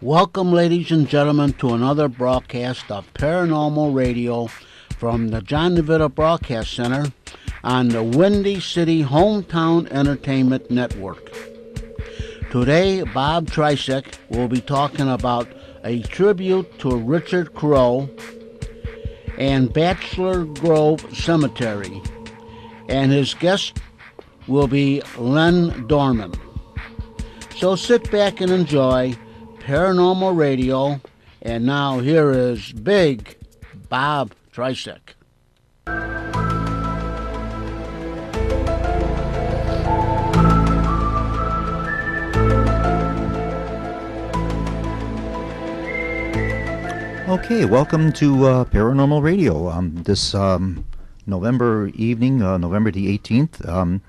Welcome, ladies and gentlemen, to another broadcast of Paranormal Radio from the John DeVita Broadcast Center on the Windy City Hometown Entertainment Network. Today, Bob Trzeciak will be talking about a tribute to Richard Crowe and Bachelor Grove Cemetery, and his guest will be Len Dorman. So sit back and enjoy Paranormal Radio, and now here is Big Bob Trzeciak. Okay, welcome to Paranormal Radio. This November evening, November the 18th,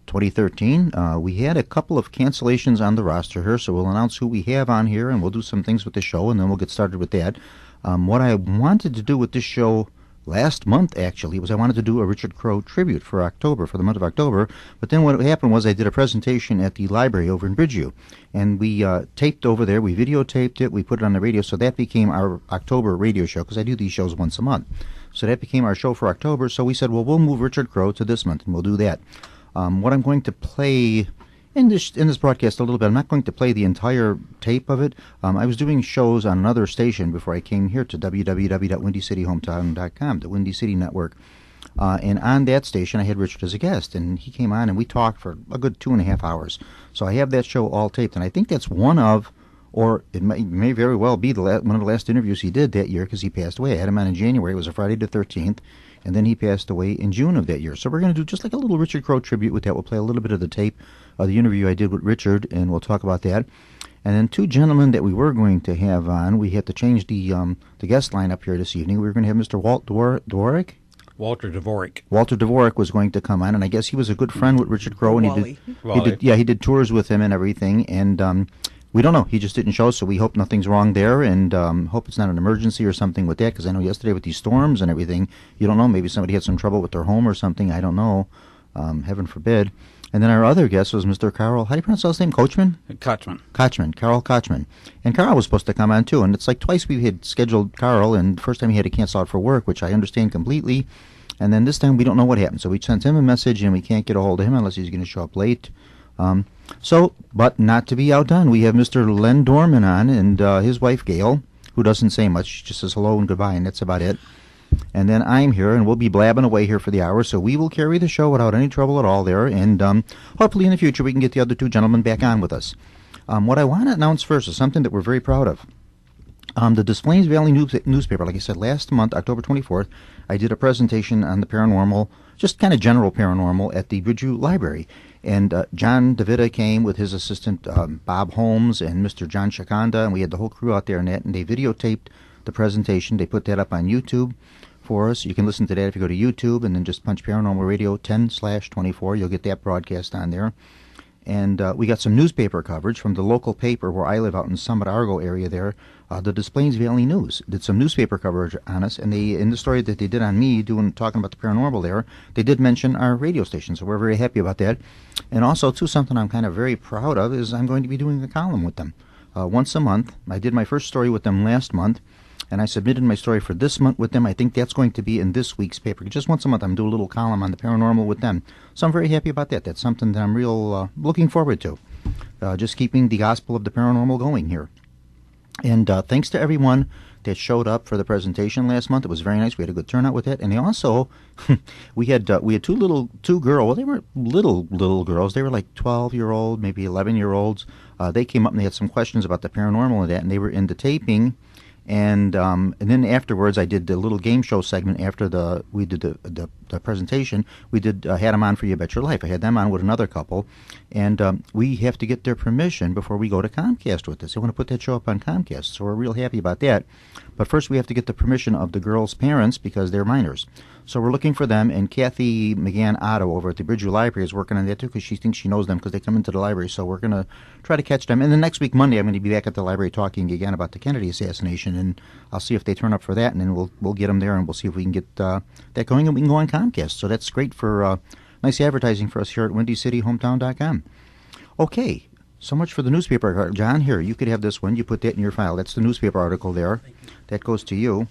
2013. We had a couple of cancellations on the roster here, so we'll announce who we have on here, and we'll do some things with the show, and then we'll get started with that. What I wanted to do with this show last month, actually, was I wanted to do a Richard Crowe tribute for October, for the month of October, but then what happened was I did a presentation at the library over in Bridgeview, and we taped over there, we videotaped it, we put it on the radio, so that became our October radio show, because I do these shows once a month. So that became our show for October, so we said, well, we'll move Richard Crowe to this month, and we'll do that. What I'm going to play in this broadcast a little bit, I'm not going to play the entire tape of it. I was doing shows on another station before I came here to www.windycityhometown.com, the Windy City Network. And on that station, I had Richard as a guest, and he came on, and we talked for a good 2.5 hours. So I have that show all taped, and I think that's one of, or it may very well be one of the last interviews he did that year, because he passed away. I had him on in January. It was a Friday the 13th. And then he passed away in June of that year. So we're going to do just like a little Richard Crowe tribute with that. We'll play a little bit of the tape of the interview I did with Richard, and we'll talk about that. And then two gentlemen that we were going to have on, we had to change the guest lineup here this evening. We were going to have Mr. Walter Dvorak. Walter Dvorak was going to come on, and I guess he was a good friend with Richard Crowe, and he did tours with him and everything. And we don't know. He just didn't show, so we hope nothing's wrong there, and hope it's not an emergency or something with that, because I know yesterday with these storms and everything, you don't know, maybe somebody had some trouble with their home or something, I don't know, heaven forbid. And then our other guest was Mr. Carl, how do you pronounce his name, Kochman? Carl Kochman. And Carl was supposed to come on too, and it's like twice we had scheduled Carl, and the first time he had to cancel out for work, which I understand completely, and then this time we don't know what happened, so we sent him a message, and we can't get a hold of him unless he's going to show up late. But not to be outdone, we have Mr. Len Dorman on, and his wife Gail, who doesn't say much, she just says hello and goodbye, and that's about it. And then I'm here, and we'll be blabbing away here for the hour, so we will carry the show without any trouble at all there, and hopefully in the future we can get the other two gentlemen back on with us. What I want to announce first is something that we're very proud of. The Des Plaines Valley newspaper, like I said, last month, October 24th, I did a presentation on the paranormal, just kind of general paranormal, at the Bridgeview Library. And John DeVita came with his assistant, Bob Holmes, and Mr. John Shakonda, and we had the whole crew out there and that, and they videotaped the presentation. They put that up on YouTube for us. You can listen to that if you go to YouTube and then just punch Paranormal Radio 10/24. You'll get that broadcast on there. And we got some newspaper coverage from the local paper where I live out in Summit Argo area there. The Des Plaines Valley News did some newspaper coverage on us, and they, in the story that they did on me talking about the paranormal there, they did mention our radio station, so we're very happy about that. And also, too, something I'm kind of very proud of is I'm going to be doing a column with them once a month. I did my first story with them last month, and I submitted my story for this month with them. I think that's going to be in this week's paper. Just once a month, I'm doing a little column on the paranormal with them. So I'm very happy about that. That's something that I'm real looking forward to. Just keeping the gospel of the paranormal going here. And thanks to everyone that showed up for the presentation last month. It was very nice. We had a good turnout with it. And they also, we had two girls. Well, they weren't little girls. They were like 12-year-old, maybe 11-year-olds. They came up and they had some questions about the paranormal and that, and they were into taping. And then afterwards, I did the little game show segment after we did the presentation. We did had them on for You Bet Your Life. I had them on with another couple, and we have to get their permission before we go to Comcast with this. They want to put that show up on Comcast, so we're real happy about that. But first, we have to get the permission of the girls' parents because they're minors. So we're looking for them, and Kathy McGann Otto over at the Bridgeview Library is working on that too because she thinks she knows them because they come into the library. So we're going to try to catch them. And then next week, Monday, I'm going to be back at the library talking again about the Kennedy assassination, and I'll see if they turn up for that, and then we'll get them there, and we'll see if we can get that going, and we can go on Comcast. So that's great for nice advertising for us here at WindyCityHometown.com. Okay, So much for the newspaper article. John, here, you could have this one. You put that in your file. That's the newspaper article there. That goes to you.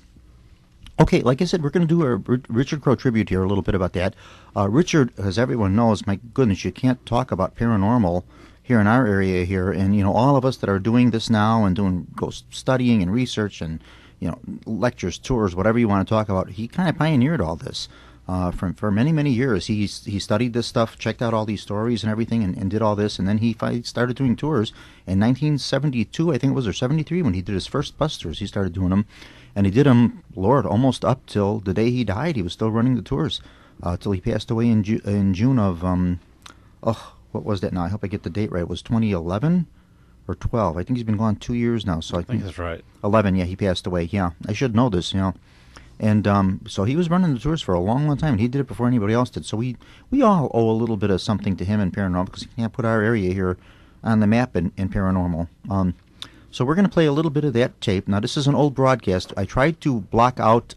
Okay, like I said, we're going to do a Richard Crowe tribute here, a little bit about that. Richard, as everyone knows, my goodness, you can't talk about paranormal here in our area here. And, all of us that are doing this now and doing studying and research and, lectures, tours, whatever you want to talk about, he kind of pioneered all this. For many, many years, he studied this stuff, checked out all these stories and everything, and did all this. And then he started doing tours in 1972, I think it was, or 73, when he did his first bus tours. He started doing them, and he did them, Lord, almost up till the day he died. He was still running the tours till he passed away in June of what was that now? I hope I get the date right. It was 2011 or 12. I think he's been gone 2 years now. So I think that's right. 11. Yeah, he passed away. Yeah, I should know this. And so he was running the tours for a long, long time, and he did it before anybody else did. So we all owe a little bit of something to him in paranormal, because he can't put our area here on the map in paranormal. So we're going to play a little bit of that tape. Now, this is an old broadcast. I tried to block out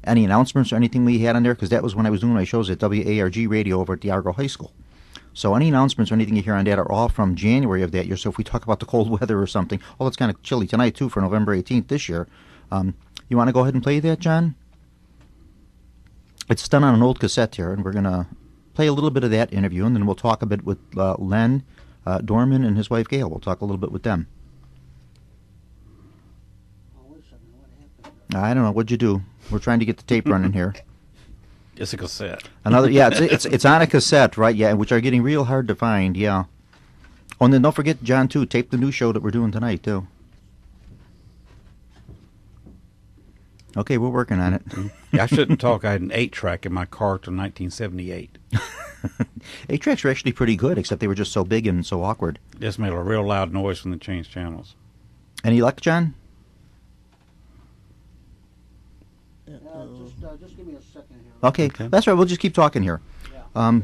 any announcements or anything we had on there, because that was when I was doing my shows at WARG Radio over at the Argo High School. So any announcements or anything you hear on that are all from January of that year. So if we talk about the cold weather or something, it's kind of chilly tonight, too, for November 18th this year. You want to go ahead and play that, John? It's done on an old cassette here, and we're going to play a little bit of that interview, and then we'll talk a bit with Len Dorman and his wife Gail. We'll talk a little bit with them. I don't know. What'd you do? We're trying to get the tape running here. It's a cassette. It's on a cassette, right? Yeah, which are getting real hard to find. Yeah. Oh, and then don't forget, John, too. Tape the new show that we're doing tonight, too. Okay, we're working on it. I shouldn't talk. I had an 8-track in my car till 1978. 8-tracks are actually pretty good, except they were just so big and so awkward. Just made a real loud noise when they changed channels. Any luck, John? Just give me a second here. Okay, that's right. We'll just keep talking here. Yeah.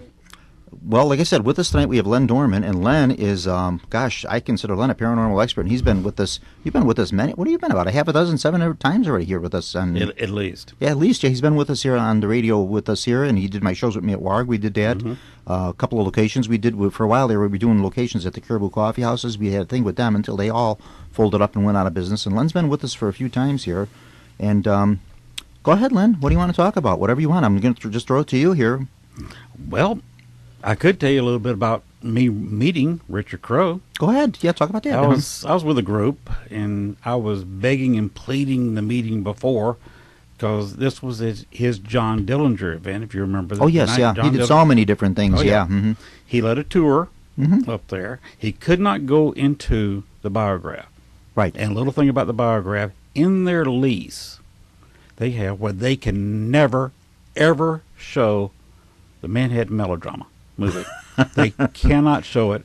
Well, like I said, with us tonight we have Len Dorman, and Len is, I consider Len a paranormal expert, and he's been with us. You've been with us many. What have you been about? A half a dozen, 7 times already here with us. At least. Yeah, at least. Yeah, he's been with us here on the radio with us here, and he did my shows with me at WARG. We did that. Mm-hmm. A couple of locations we did for a while. They were doing locations at the Caribou Coffee Houses. We had a thing with them until they all folded up and went out of business. And Len's been with us for a few times here, and go ahead, Len. What do you want to talk about? Whatever you want. I'm going to just throw it to you here. Well, I could tell you a little bit about me meeting Richard Crowe. Go ahead. Yeah, talk about that. I was with a group, and I was begging and pleading the meeting before, because this was his John Dillinger event, if you remember that. Oh, yes, yeah. He did so many different things, yeah. Mm-hmm. He led a tour up there. He could not go into the biograph. Right. And a little thing about the biograph, in their lease, they have where they can never, ever show the Manhattan Melodrama movie. They cannot show it.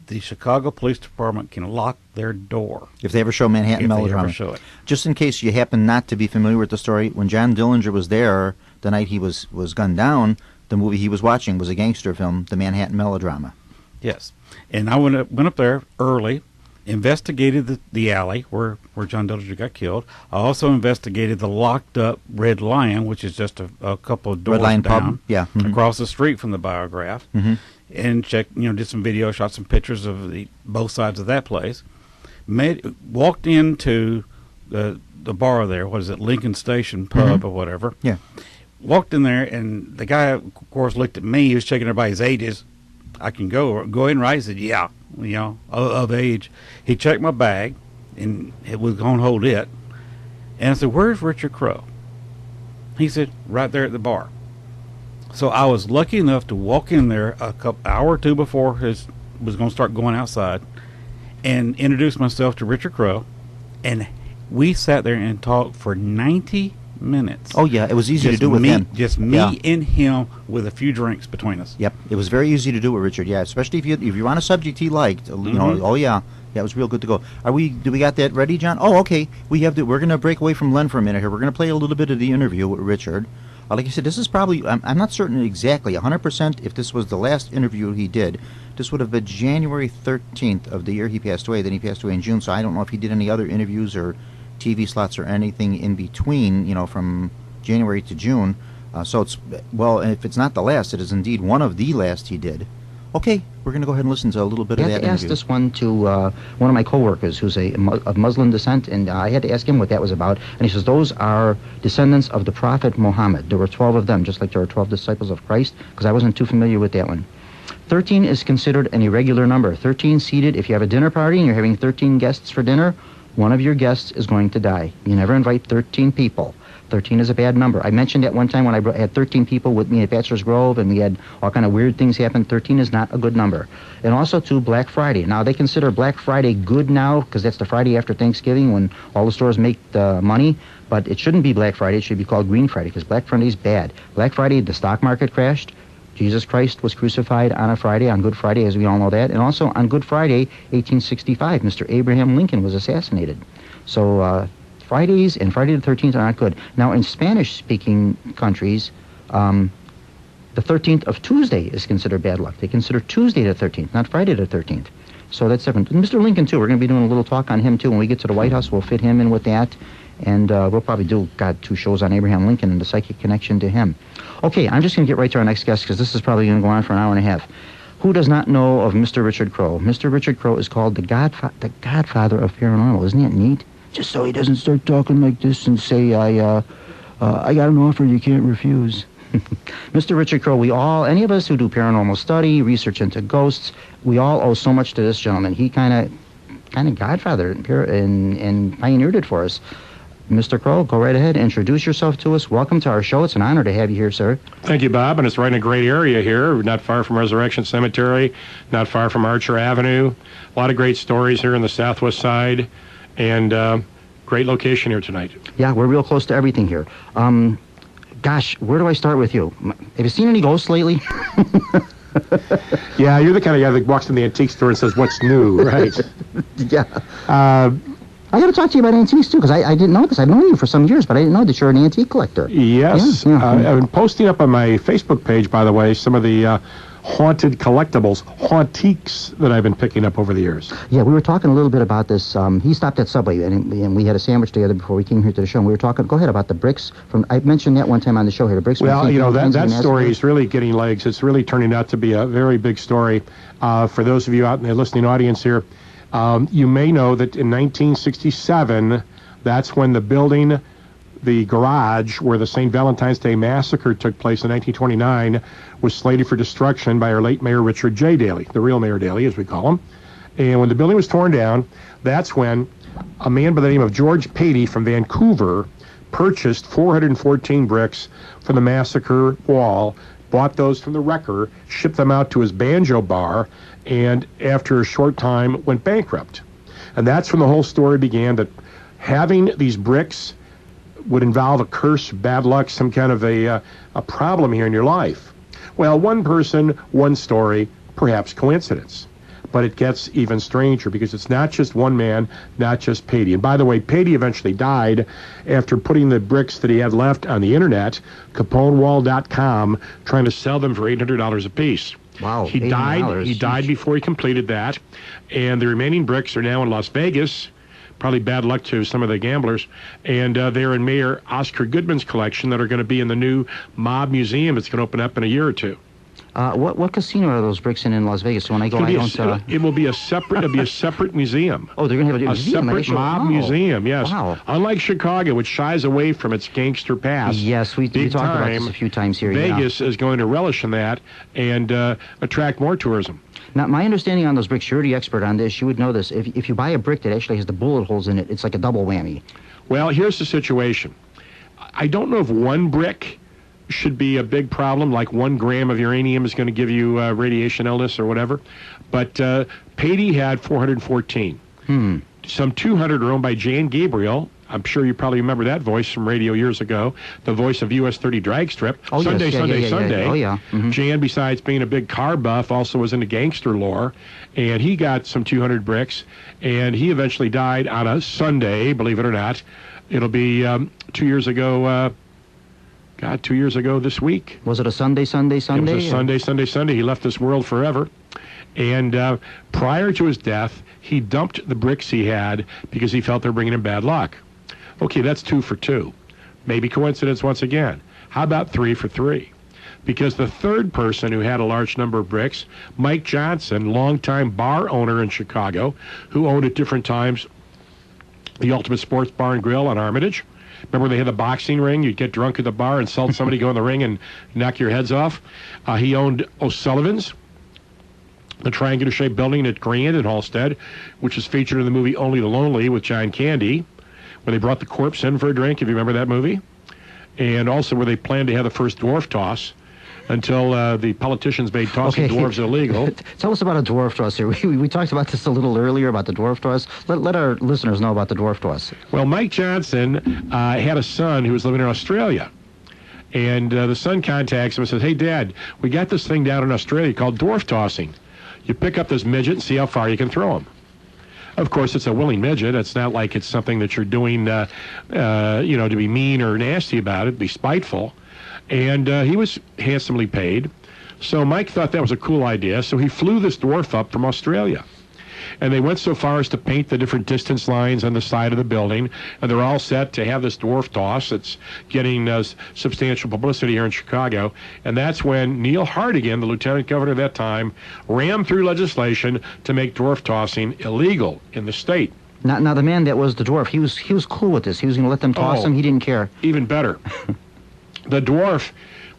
The Chicago Police Department can lock their door if they ever show Manhattan Melodrama. They ever show it. Just in case you happen not to be familiar with the story, when John Dillinger was there the night he was gunned down, the movie he was watching was a gangster film, The Manhattan Melodrama. Yes, and I went up there early, investigated the alley where John Dillinger got killed. I also investigated the locked up Red Lion, which is just a couple of doors down, pub. Yeah. Mm-hmm. across the street from the biograph, and checked, did some video, shot some pictures of both sides of that place. Walked into the bar there. What is it, Lincoln Station Pub or whatever? Yeah. Walked in there, and the guy, of course, looked at me. He was checking everybody's ages. I can go in, right? He said, yeah, of age. He checked my bag, and it was going to hold it. And I said, where's Richard Crowe? He said, right there at the bar. So I was lucky enough to walk in there hour or two before was going to start going outside, and introduce myself to Richard Crowe. And we sat there and talked for 90 minutes. Oh, yeah, it was easy to do with him. Just me and him with a few drinks between us. Yep, it was very easy to do with Richard, yeah, especially if you're on a subject he liked. Oh, yeah, it was real good to go. Do we got that ready, John? Oh, okay, we're going to break away from Len for a minute here. We're going to play a little bit of the interview with Richard. Like I said, this is probably, I'm not certain exactly, 100% if this was the last interview he did. This would have been January 13th of the year he passed away. Then he passed away in June, so I don't know if he did any other interviews or TV slots or anything in between, from January to June. So if it's not the last, it is indeed one of the last he did. Okay, we're going to go ahead and listen to a little bit of that interview. I had to ask this one to one of my coworkers who's of Muslim descent, and I had to ask him what that was about. And he says, those are descendants of the Prophet Muhammad. There were 12 of them, just like there are 12 disciples of Christ, because I wasn't too familiar with that one. 13 is considered an irregular number. 13 seated, if you have a dinner party and you're having 13 guests for dinner, one of your guests is going to die. You never invite 13 people. 13 is a bad number. I mentioned that one time when I had 13 people with me at Bachelor's Grove and we had all kind of weird things happen. 13 is not a good number. And also, too, Black Friday. Now, they consider Black Friday good now because that's the Friday after Thanksgiving when all the stores make the money. But it shouldn't be Black Friday. It should be called Green Friday because Black Friday is bad. Black Friday, the stock market crashed. Jesus Christ was crucified on a Friday, on Good Friday, as we all know that. And also, on Good Friday, 1865, Mr. Abraham Lincoln was assassinated. So, Fridays and Friday the 13th are not good. Now, in Spanish-speaking countries, the 13th of Tuesday is considered bad luck. They consider Tuesday the 13th, not Friday the 13th. So that's different. And Mr. Lincoln, too, we're going to be doing a little talk on him, too. When we get to the White House, we'll fit him in with that. And we'll probably do, 2 shows on Abraham Lincoln and the psychic connection to him. Okay, I'm just going to get right to our next guest because this is probably going to go on for an hour and a half. Who does not know of Mr. Richard Crowe? Mr. Richard Crowe is called the Godfather of Paranormal. Isn't that neat? Just so he doesn't start talking like this and say, I got an offer you can't refuse. Mr. Richard Crowe, any of us who do paranormal study, research into ghosts, we all owe so much to this gentleman. He kind of godfathered and pioneered it for us. Mr. Crowe, go right ahead. Introduce yourself to us. Welcome to our show. It's an honor to have you here, sir. Thank you, Bob. And it's right in a great area here, not far from Resurrection Cemetery, not far from Archer Avenue. A lot of great stories here on the southwest side. And great location here tonight. Yeah, we're real close to everything here. Gosh, where do I start with you? Have you seen any ghosts lately? Yeah, you're the kind of guy that walks in the antique store and says, what's new, right? Yeah. I got to talk to you about antiques, too, because I didn't know this. I've known you for some years, but I didn't know that you're an antique collector. Yes. Yeah. I've been posting up on my Facebook page, by the way, some of the haunted collectibles, hauntiques that I've been picking up over the years. Yeah, we were talking a little bit about this. He stopped at Subway, and we had a sandwich together before we came here to the show, and we were talking, go ahead, about the bricks. I mentioned that one time on the show here, the bricks. Well, that story is really getting legs. It's really turning out to be a very big story. For those of you out in the listening audience here, you may know that in 1967, that's when the building, the garage where the St. Valentine's Day Massacre took place in 1929 was slated for destruction by our late Mayor Richard J. Daley, the real Mayor Daley, as we call him. And when the building was torn down, that's when a man by the name of George Patey from Vancouver purchased 414 bricks from the massacre wall, bought those from the wrecker, shipped them out to his banjo bar, and after a short time went bankrupt. And that's when the whole story began, that having these bricks would involve a curse, bad luck, some kind of a problem here in your life. Well, one person, one story, perhaps coincidence. But it gets even stranger because it's not just one man, not just Patey. And by the way, Patey eventually died after putting the bricks that he had left on the internet, CaponeWall.com, trying to sell them for $800 a piece. Wow, He died before he completed that. And the remaining bricks are now in Las Vegas. Probably bad luck to some of the gamblers. And they're in Mayor Oscar Goodman's collection that are going to be in the new Mob Museum. It's going to open up in a year or two. What casino are those bricks in Las Vegas? So when I go, it will be a separate museum. Oh, they're going to have a museum. Separate mob museum, yes. Wow. Unlike Chicago, which shies away from its gangster past. Yes, we talked about this a few times here. Vegas is going to relish in that and attract more tourism. Now, my understanding on those bricks, you're the expert on this. You would know this. If you buy a brick that actually has the bullet holes in it, it's like a double whammy. Well, here's the situation. I don't know if one brick should be a big problem, like 1 gram of uranium is going to give you radiation illness or whatever. But Patey had 414. Some 200 are owned by Jan Gabriel. I'm sure you probably remember that voice from radio years ago, the voice of US 30 Drag Strip. Oh, Sunday, yes. Sunday, Sunday. Oh, yeah. Mm-hmm. Jan, besides being a big car buff, also was into gangster lore. And he got some 200 bricks. And he eventually died on a Sunday, believe it or not. It'll be 2 years ago. 2 years ago this week. Was it a Sunday? It was a Sunday. He left this world forever. And prior to his death, he dumped the bricks he had because he felt they were bringing him bad luck. Okay, that's 2 for 2. Maybe coincidence once again. How about 3 for 3? because the third person who had a large number of bricks, Mike Johnson, longtime bar owner in Chicago, who owned at different times the Ultimate Sports Bar and Grill on Armitage. Remember they had the boxing ring? You'd get drunk at the bar and insult somebody, go in the ring and knock your heads off. He owned O'Sullivan's, the triangular-shaped building at Grand in Halstead, which is featured in the movie Only the Lonely with John Candy, where they brought the corpse in for a drink, if you remember that movie. And also where they planned to have the first dwarf toss until the politicians made tossing dwarves illegal. Tell us about a dwarf toss here. We talked about this a little earlier, about the dwarf toss. Let our listeners know about the dwarf toss. Well, Mike Johnson had a son who was living in Australia. And the son contacts him and says, hey, Dad, we got this thing down in Australia called dwarf tossing. You pick up this midget and see how far you can throw him. Of course, it's a willing midget. It's not like it's something that you're doing, to be mean or nasty about it, be spiteful. And he was handsomely paid. So Mike thought that was a cool idea. So he flew this dwarf up from Australia. And they went so far as to paint the different distance lines on the side of the building. And they're all set to have this dwarf toss. It's getting substantial publicity here in Chicago. And that's when Neil Hartigan, the lieutenant governor at that time, rammed through legislation to make dwarf tossing illegal in the state. Now the man that was the dwarf, he was cool with this. He was going to let them toss him. He didn't care. Even better. The dwarf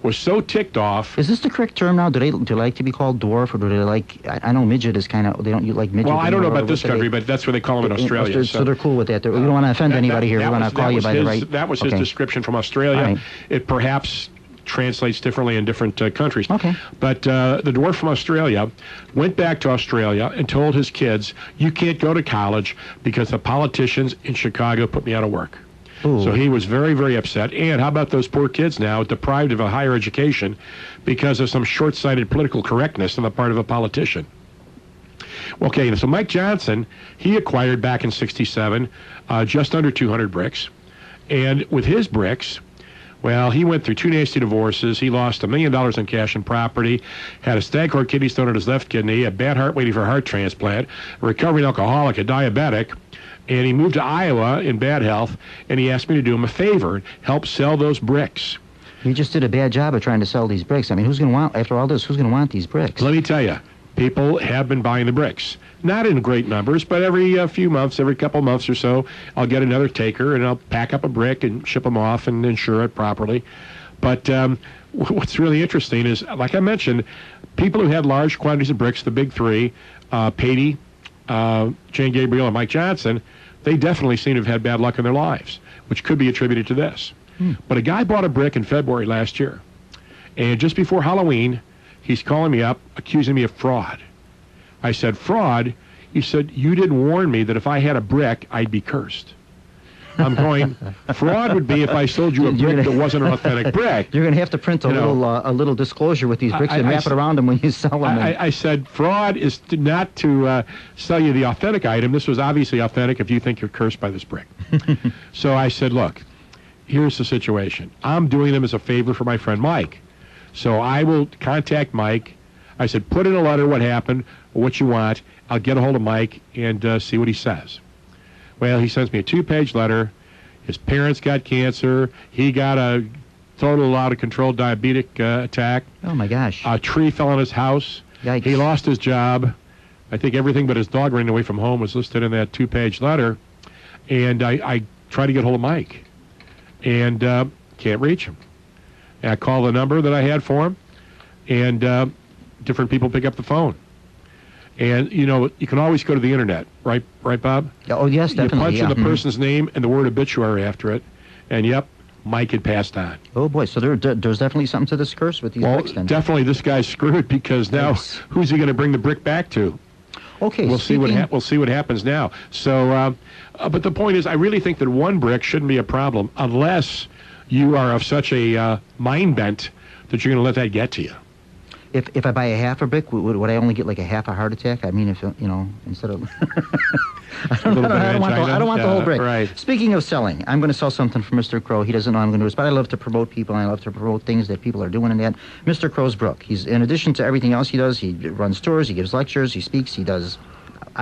was so ticked off. Is this the correct term now? Do they like to be called dwarf, or do they like? I know midget is kind of. They don't like midget. Well, I don't know about this country, but that's what they call them in Australia. So they're cool with that. We don't want to offend anybody here. We want to call you by the right. That was his description from Australia. Right. It perhaps translates differently in different countries. Okay. But the dwarf from Australia went back to Australia and told his kids, "You can't go to college because the politicians in Chicago put me out of work." Ooh. So he was very, very upset. And how about those poor kids now deprived of a higher education because of some short-sighted political correctness on the part of a politician? Okay, so Mike Johnson, he acquired back in '67 just under 200 bricks. And with his bricks, well, he went through 2 nasty divorces. He lost $1 million in cash and property, had a Staghoard kidney stone in his left kidney, a bad heart waiting for a heart transplant, a recovering alcoholic, a diabetic. And he moved to Iowa in bad health, and he asked me to do him a favor, help sell those bricks. You just did a bad job of trying to sell these bricks. I mean, who's going to want, after all this, who's going to want these bricks? Let me tell you, people have been buying the bricks. Not in great numbers, but every few months, every couple months or so, I'll get another taker, and I'll pack up a brick and ship them off and insure it properly. But what's really interesting is, like I mentioned, people who had large quantities of bricks, the big three, Patey, Jane Gabriel, and Mike Johnson, they definitely seem to have had bad luck in their lives, which could be attributed to this. But a guy bought a brick in February last year, and just before Halloween, he's calling me up, accusing me of fraud. I said, fraud? He said, you didn't warn me that if I had a brick, I'd be cursed. I'm going, fraud would be if I sold you a brick that wasn't an authentic brick. You're going to have to print a little disclosure with these bricks and wrap it around them when you sell them. I said, fraud is not to sell you the authentic item. This was obviously authentic if you think you're cursed by this brick. So I said, look, here's the situation. I'm doing them as a favor for my friend Mike. So I will contact Mike. I said, put in a letter what happened, or what you want. I'll get a hold of Mike and see what he says. Well, he sends me a 2-page letter. His parents got cancer. He got a total out-of-control diabetic attack. Oh, my gosh. A tree fell on his house. Yikes. He lost his job. I think everything but his dog running away from home was listed in that 2-page letter. And I tried to get hold of Mike. And can't reach him. And I call the number that I had for him. And different people pick up the phone. And, you can always go to the internet, right, Bob? Oh, yes, definitely. You punch in the person's name and the word obituary after it, and, yep, Mike had passed on. Oh, boy, so there's definitely something to this curse with these bricks, then. Definitely this guy's screwed, because now who's he going to bring the brick back to? Okay, we'll see what happens now. So, but the point is, I really think that one brick shouldn't be a problem unless you are of such a mind bent that you're going to let that get to you. If I buy a half a brick, would I only get like a half a heart attack? I mean, if instead of I don't want the whole brick. Right. Speaking of selling, I'm going to sell something for Mr. Crowe. He doesn't know I'm going to do this, but I love to promote people, and I love to promote things that people are doing in that. Mr. Crowe's Brook. He's, in addition to everything else he does, he runs tours, he gives lectures, he speaks, he does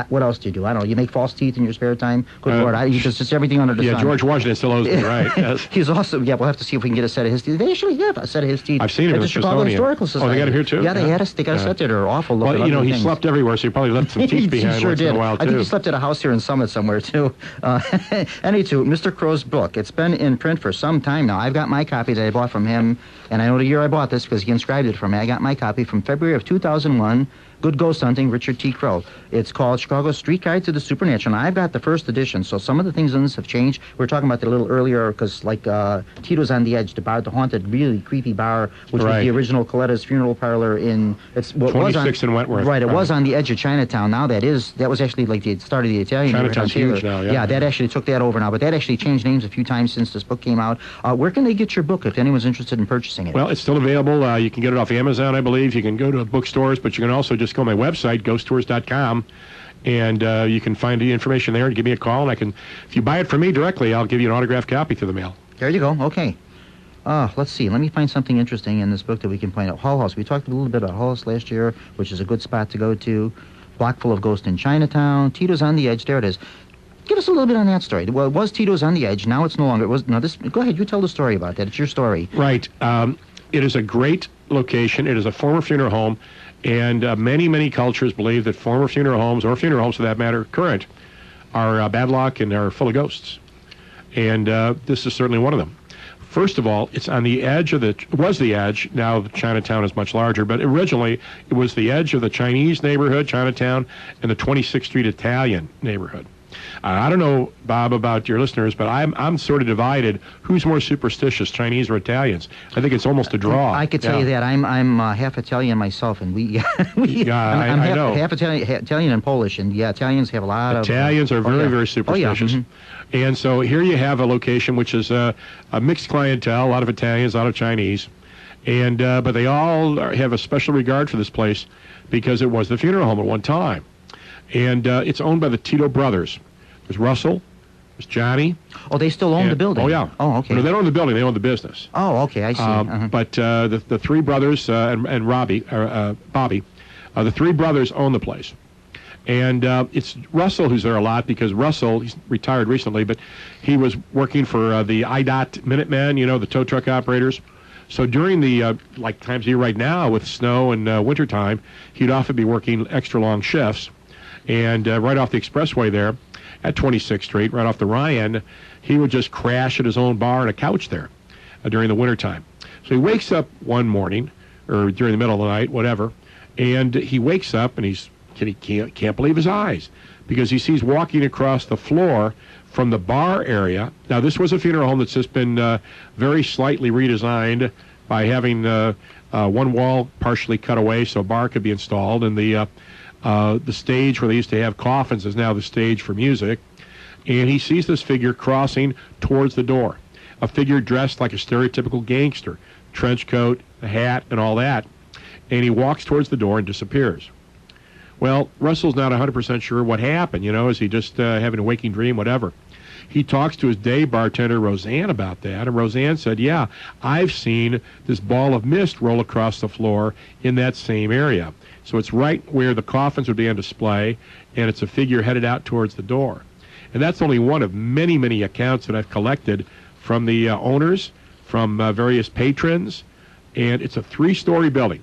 What else do you do? I don't know. You make false teeth in your spare time? Good Lord. You just everything under the sun. Yeah, George Washington still owes me, right? Yes. He's also, we'll have to see if we can get a set of his teeth. They actually have a set of his teeth. I've seen him at in the Chicago Historical Society. Oh, they got him here too? Yeah, they had they got a set that are awful looking. Well, he slept everywhere, so he probably left some teeth behind sure once did. in a while, too. I think he slept at a house here in Summit somewhere, too. Anywho, Mr. Crowe's book. It's been in print for some time now. I've got my copy that I bought from him, and I know the year I bought this because he inscribed it for me. I got my copy from February of 2001. Good Ghost Hunting, Richard T. Crowe. It's called Chicago Street Guide to the Supernatural, and I've got the first edition, so some of the things in this have changed. We were talking about that a little earlier, because like Tito's on the Edge, the haunted, really creepy bar, which was the original Coletta's funeral parlor in... It's what 26 was on, in Wentworth. Right, it was on the edge of Chinatown. Now that was actually like the start of the Italian... Chinatown's huge now, yeah. Yeah, that actually took that over now, but that actually changed names a few times since this book came out. Where can they get your book if anyone's interested in purchasing it? Well, it's still available. You can get it off Amazon, I believe. You can go to bookstores, but you can also just go to my website, ghosttours.com, and you can find the information there and give me a call, and if you buy it from me directly, I'll give you an autographed copy through the mail. There you go. Okay. Let's see. Let me find something interesting in this book that we can point out. Hull House. We talked a little bit about Hull House last year, which is a good spot to go to. Block full of ghosts in Chinatown. Tito's on the Edge. There it is. Give us a little bit on that story. Well, it was Tito's on the Edge. Now it's no longer. Go ahead. You tell the story about that. It's your story. Right. It is a great location. It is a former funeral home. And many, many cultures believe that former funeral homes, or funeral homes for that matter, current, are bad luck and are full of ghosts. And this is certainly one of them. First of all, it's on the edge of it was the edge. Now Chinatown is much larger, but originally it was the edge of the Chinese neighborhood, Chinatown, and the 26th Street Italian neighborhood. I don't know, Bob, about your listeners, but I'm sort of divided. Who's more superstitious, Chinese or Italians? I think it's almost a draw. I could tell you that. I'm half Italian myself, and I'm half Italian and Polish, and Italians have a lot of... Italians are very, very superstitious. Oh, yeah. Mm-hmm. And so here you have a location which is a mixed clientele, a lot of Italians, a lot of Chinese, and but they all have a special regard for this place because it was the funeral home at one time. And it's owned by the Tito brothers. There's Russell, there's Johnny. Oh, they still own the building? Oh, yeah. Oh, okay. No, they don't own the building, they own the business. Oh, okay, I see. But the three brothers and Bobby, the three brothers own the place. And it's Russell who's there a lot because Russell, he's retired recently, but he was working for the IDOT Minutemen, the tow truck operators. So during the, like times here right now with snow and wintertime, he'd often be working extra long shifts. And right off the expressway there at 26th Street, right off the Ryan, he would just crash at his own bar and a couch there during the wintertime. So he wakes up one morning, or during the middle of the night, whatever, and he wakes up and he can't believe his eyes because he sees walking across the floor from the bar area. Now, this was a funeral home that's just been very slightly redesigned by having one wall partially cut away so a bar could be installed, and the stage where they used to have coffins is now the stage for music. And he sees this figure crossing towards the door, a figure dressed like a stereotypical gangster, trench coat, a hat, and all that. And he walks towards the door and disappears. Well, Russell's not 100% sure what happened. Is he just having a waking dream, whatever. He talks to his day bartender, Roseanne, about that, and Roseanne said, yeah, I've seen this ball of mist roll across the floor in that same area. So it's right where the coffins would be on display, and it's a figure headed out towards the door. And that's only one of many, many accounts that I've collected from the owners, from various patrons, and it's a 3-story building.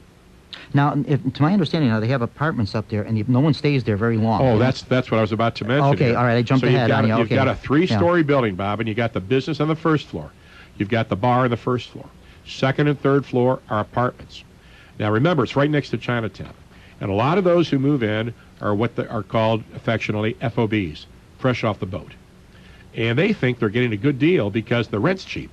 Now, to my understanding, they have apartments up there, and no one stays there very long. Oh, that's what I was about to mention. Okay, here. All right, I jumped ahead on you. You've got a 3-story building, Bob, and you got the business on the first floor. You've got the bar on the first floor. Second and third floor are apartments. Now, remember, it's right next to Chinatown. And a lot of those who move in are what are called affectionately FOBs, fresh off the boat. And they think they're getting a good deal because the rent's cheap.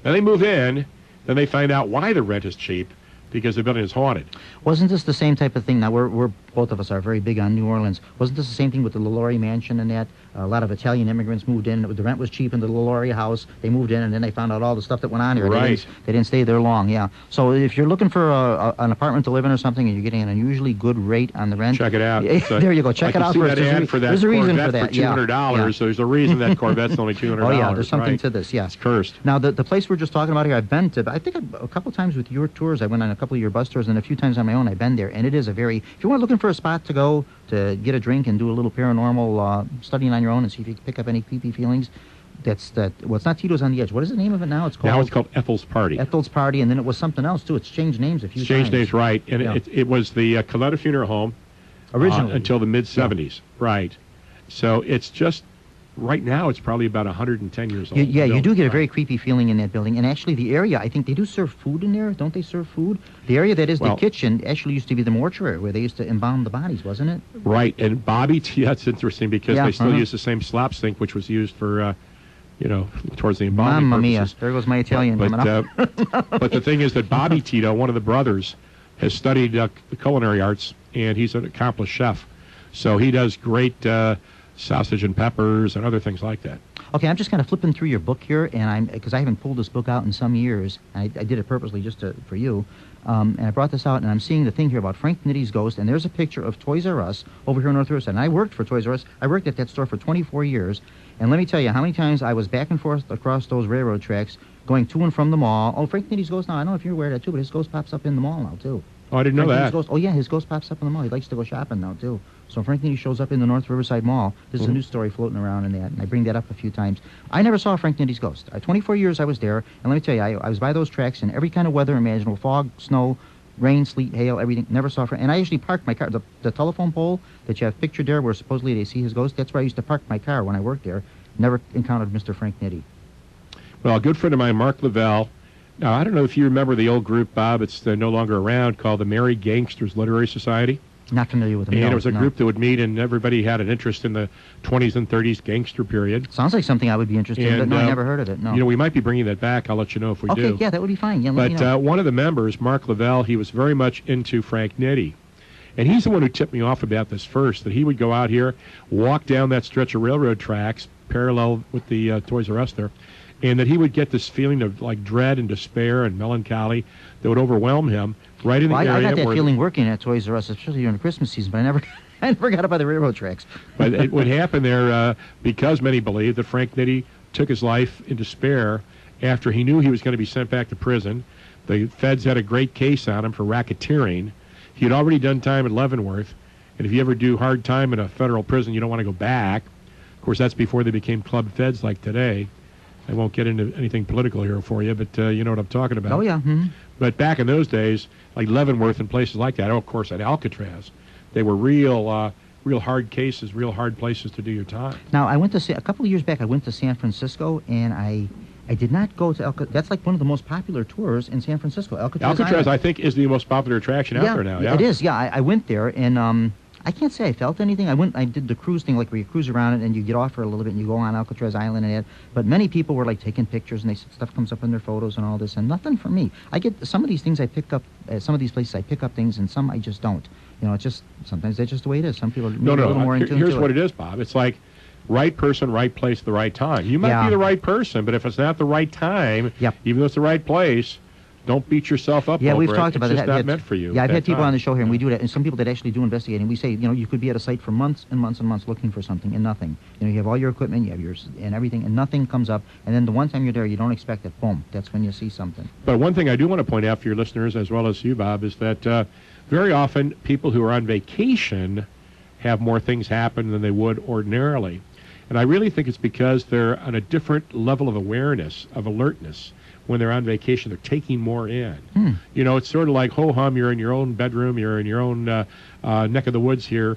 Then they move in, then they find out why the rent is cheap, because the building is haunted. Wasn't this the same type of thing? Now, we're both of us are very big on New Orleans. Wasn't this the same thing with the LaLaurie Mansion and that? A lot of Italian immigrants moved in. The rent was cheap in the LaLaurie house. They moved in, and then they found out all the stuff that went on here. Right. They didn't stay there long, yeah. So if you're looking for an apartment to live in or something, and you're getting an unusually good rate on the rent... Check it out. There you go. Check it out first. There's a reason for that. For $200, so there's a reason that Corvette's only $200. Oh, yeah, there's something to this, yeah. It's cursed. Now, the place we're just talking about here, I've been to, I think a couple times with your tours. I went on a couple of your bus tours, and a few times on my own I've been there, and it is a very... If you want looking for a spot to go to get a drink and do a little paranormal studying on your own and see if you can pick up any creepy feelings, well, it's not Tito's on the Edge. What is the name of it now? Now it's called Ethel's Party. Ethel's Party, and then it was something else, too. It's changed names a few times. Changed names, right. And it was the Coletta Funeral Home. Originally. Until the mid-'70s. Right. So it's just, right now, it's probably about 110 years old. Yeah, you do get a very creepy feeling in that building. And actually, the area, I think they do serve food in there. Don't they serve food? The area that is the kitchen actually used to be the mortuary where they used to embalm the bodies, wasn't it? Right. And Bobby T, that's interesting because they still use the same slop sink, which was used for... towards the embalming Mamma purposes. Mia, there goes my Italian coming up. But the thing is that Bobby Tito, one of the brothers, has studied the culinary arts, and he's an accomplished chef. So he does great sausage and peppers and other things like that. Okay, I'm just kind of flipping through your book here, and because I haven't pulled this book out in some years. I did it purposely just for you. And I brought this out, and I'm seeing the thing here about Frank Nitty's ghost, and there's a picture of Toys R Us over here in North Riverside. And I worked for Toys R Us. I worked at that store for 24 years. And let me tell you how many times I was back and forth across those railroad tracks, going to and from the mall. Oh, Frank Nitty's ghost now. I don't know if you're aware of that, too, but his ghost pops up in the mall now, too. Oh, I didn't know that. Ghost, his ghost pops up in the mall. He likes to go shopping now, too. So Frank Nitty shows up in the North Riverside Mall. This is a news story floating around in that, and I bring that up a few times. I never saw Frank Nitty's ghost. 24 years I was there, and let me tell you, I was by those tracks in every kind of weather imaginable, fog, snow, rain, sleet, hail, everything. Never saw Frank. And I usually parked my car. The telephone pole that you have pictured there where supposedly they see his ghost, that's where I used to park my car when I worked there. Never encountered Mr. Frank Nitty. Well, a good friend of mine, Mark Lavelle. Now, I don't know if you remember the old group, Bob. It's no longer around, called the Merry Gangsters Literary Society. Not familiar with them. And it was a group that would meet, and everybody had an interest in the 20s and 30s gangster period. Sounds like something I would be interested in, but no, I never heard of it. No. We might be bringing that back. I'll let you know if we do. Okay, yeah, that would be fine. Yeah, but one of the members, Mark Lavelle, he was very much into Frank Nitty. And he's the one who tipped me off about this first, that he would go out here, walk down that stretch of railroad tracks, parallel with the Toys R Us there, and that he would get this feeling of like dread and despair and melancholy that would overwhelm him right in the area. I got that feeling working at Toys R Us, especially during the Christmas season, but I never got up by the railroad tracks. But it would happen there because many believe that Frank Nitty took his life in despair after he knew he was going to be sent back to prison. The feds had a great case on him for racketeering. He had already done time at Leavenworth, and if you ever do hard time in a federal prison, you don't want to go back. Of course, that's before they became club feds like today. I won't get into anything political here for you, but you know what I'm talking about. Oh, yeah. Mm-hmm. But back in those days, like Leavenworth and places like that, of course, at Alcatraz, they were real hard cases, real hard places to do your time. Now, a couple of years back, I went to San Francisco, and I did not go to Alcatraz. That's like one of the most popular tours in San Francisco. Alcatraz, I think, is the most popular attraction out there now. Yeah, it is. Yeah, I went there, and I can't say I felt anything. I did the cruise thing, like where you cruise around it and you get off for a little bit and you go on Alcatraz Island and that. But many people were like taking pictures and stuff comes up in their photos and all this, and nothing for me. I get some of these things I pick up, some of these places I pick up things, and some I just don't. It's just sometimes that's just the way it is. Some people are a little more in tune to it. Here's what it is, Bob. It's like right person, right place, the right time. You might be the right person, but if it's not the right time, even though it's the right place, don't beat yourself up over it. Yeah, we've talked about it. It's just not meant for you. Yeah, I've had people on the show here, and we do that. And some people that actually do investigating, we say, you could be at a site for months and months and months looking for something and nothing. You have all your equipment, you have yours and everything, and nothing comes up. And then the one time you're there, you don't expect it. Boom, that's when you see something. But one thing I do want to point out for your listeners, as well as you, Bob, is that very often people who are on vacation have more things happen than they would ordinarily. And I really think it's because they're on a different level of awareness, of alertness. When they're on vacation, they're taking more in. It's sort of like, ho-hum, you're in your own bedroom, you're in your own neck of the woods here,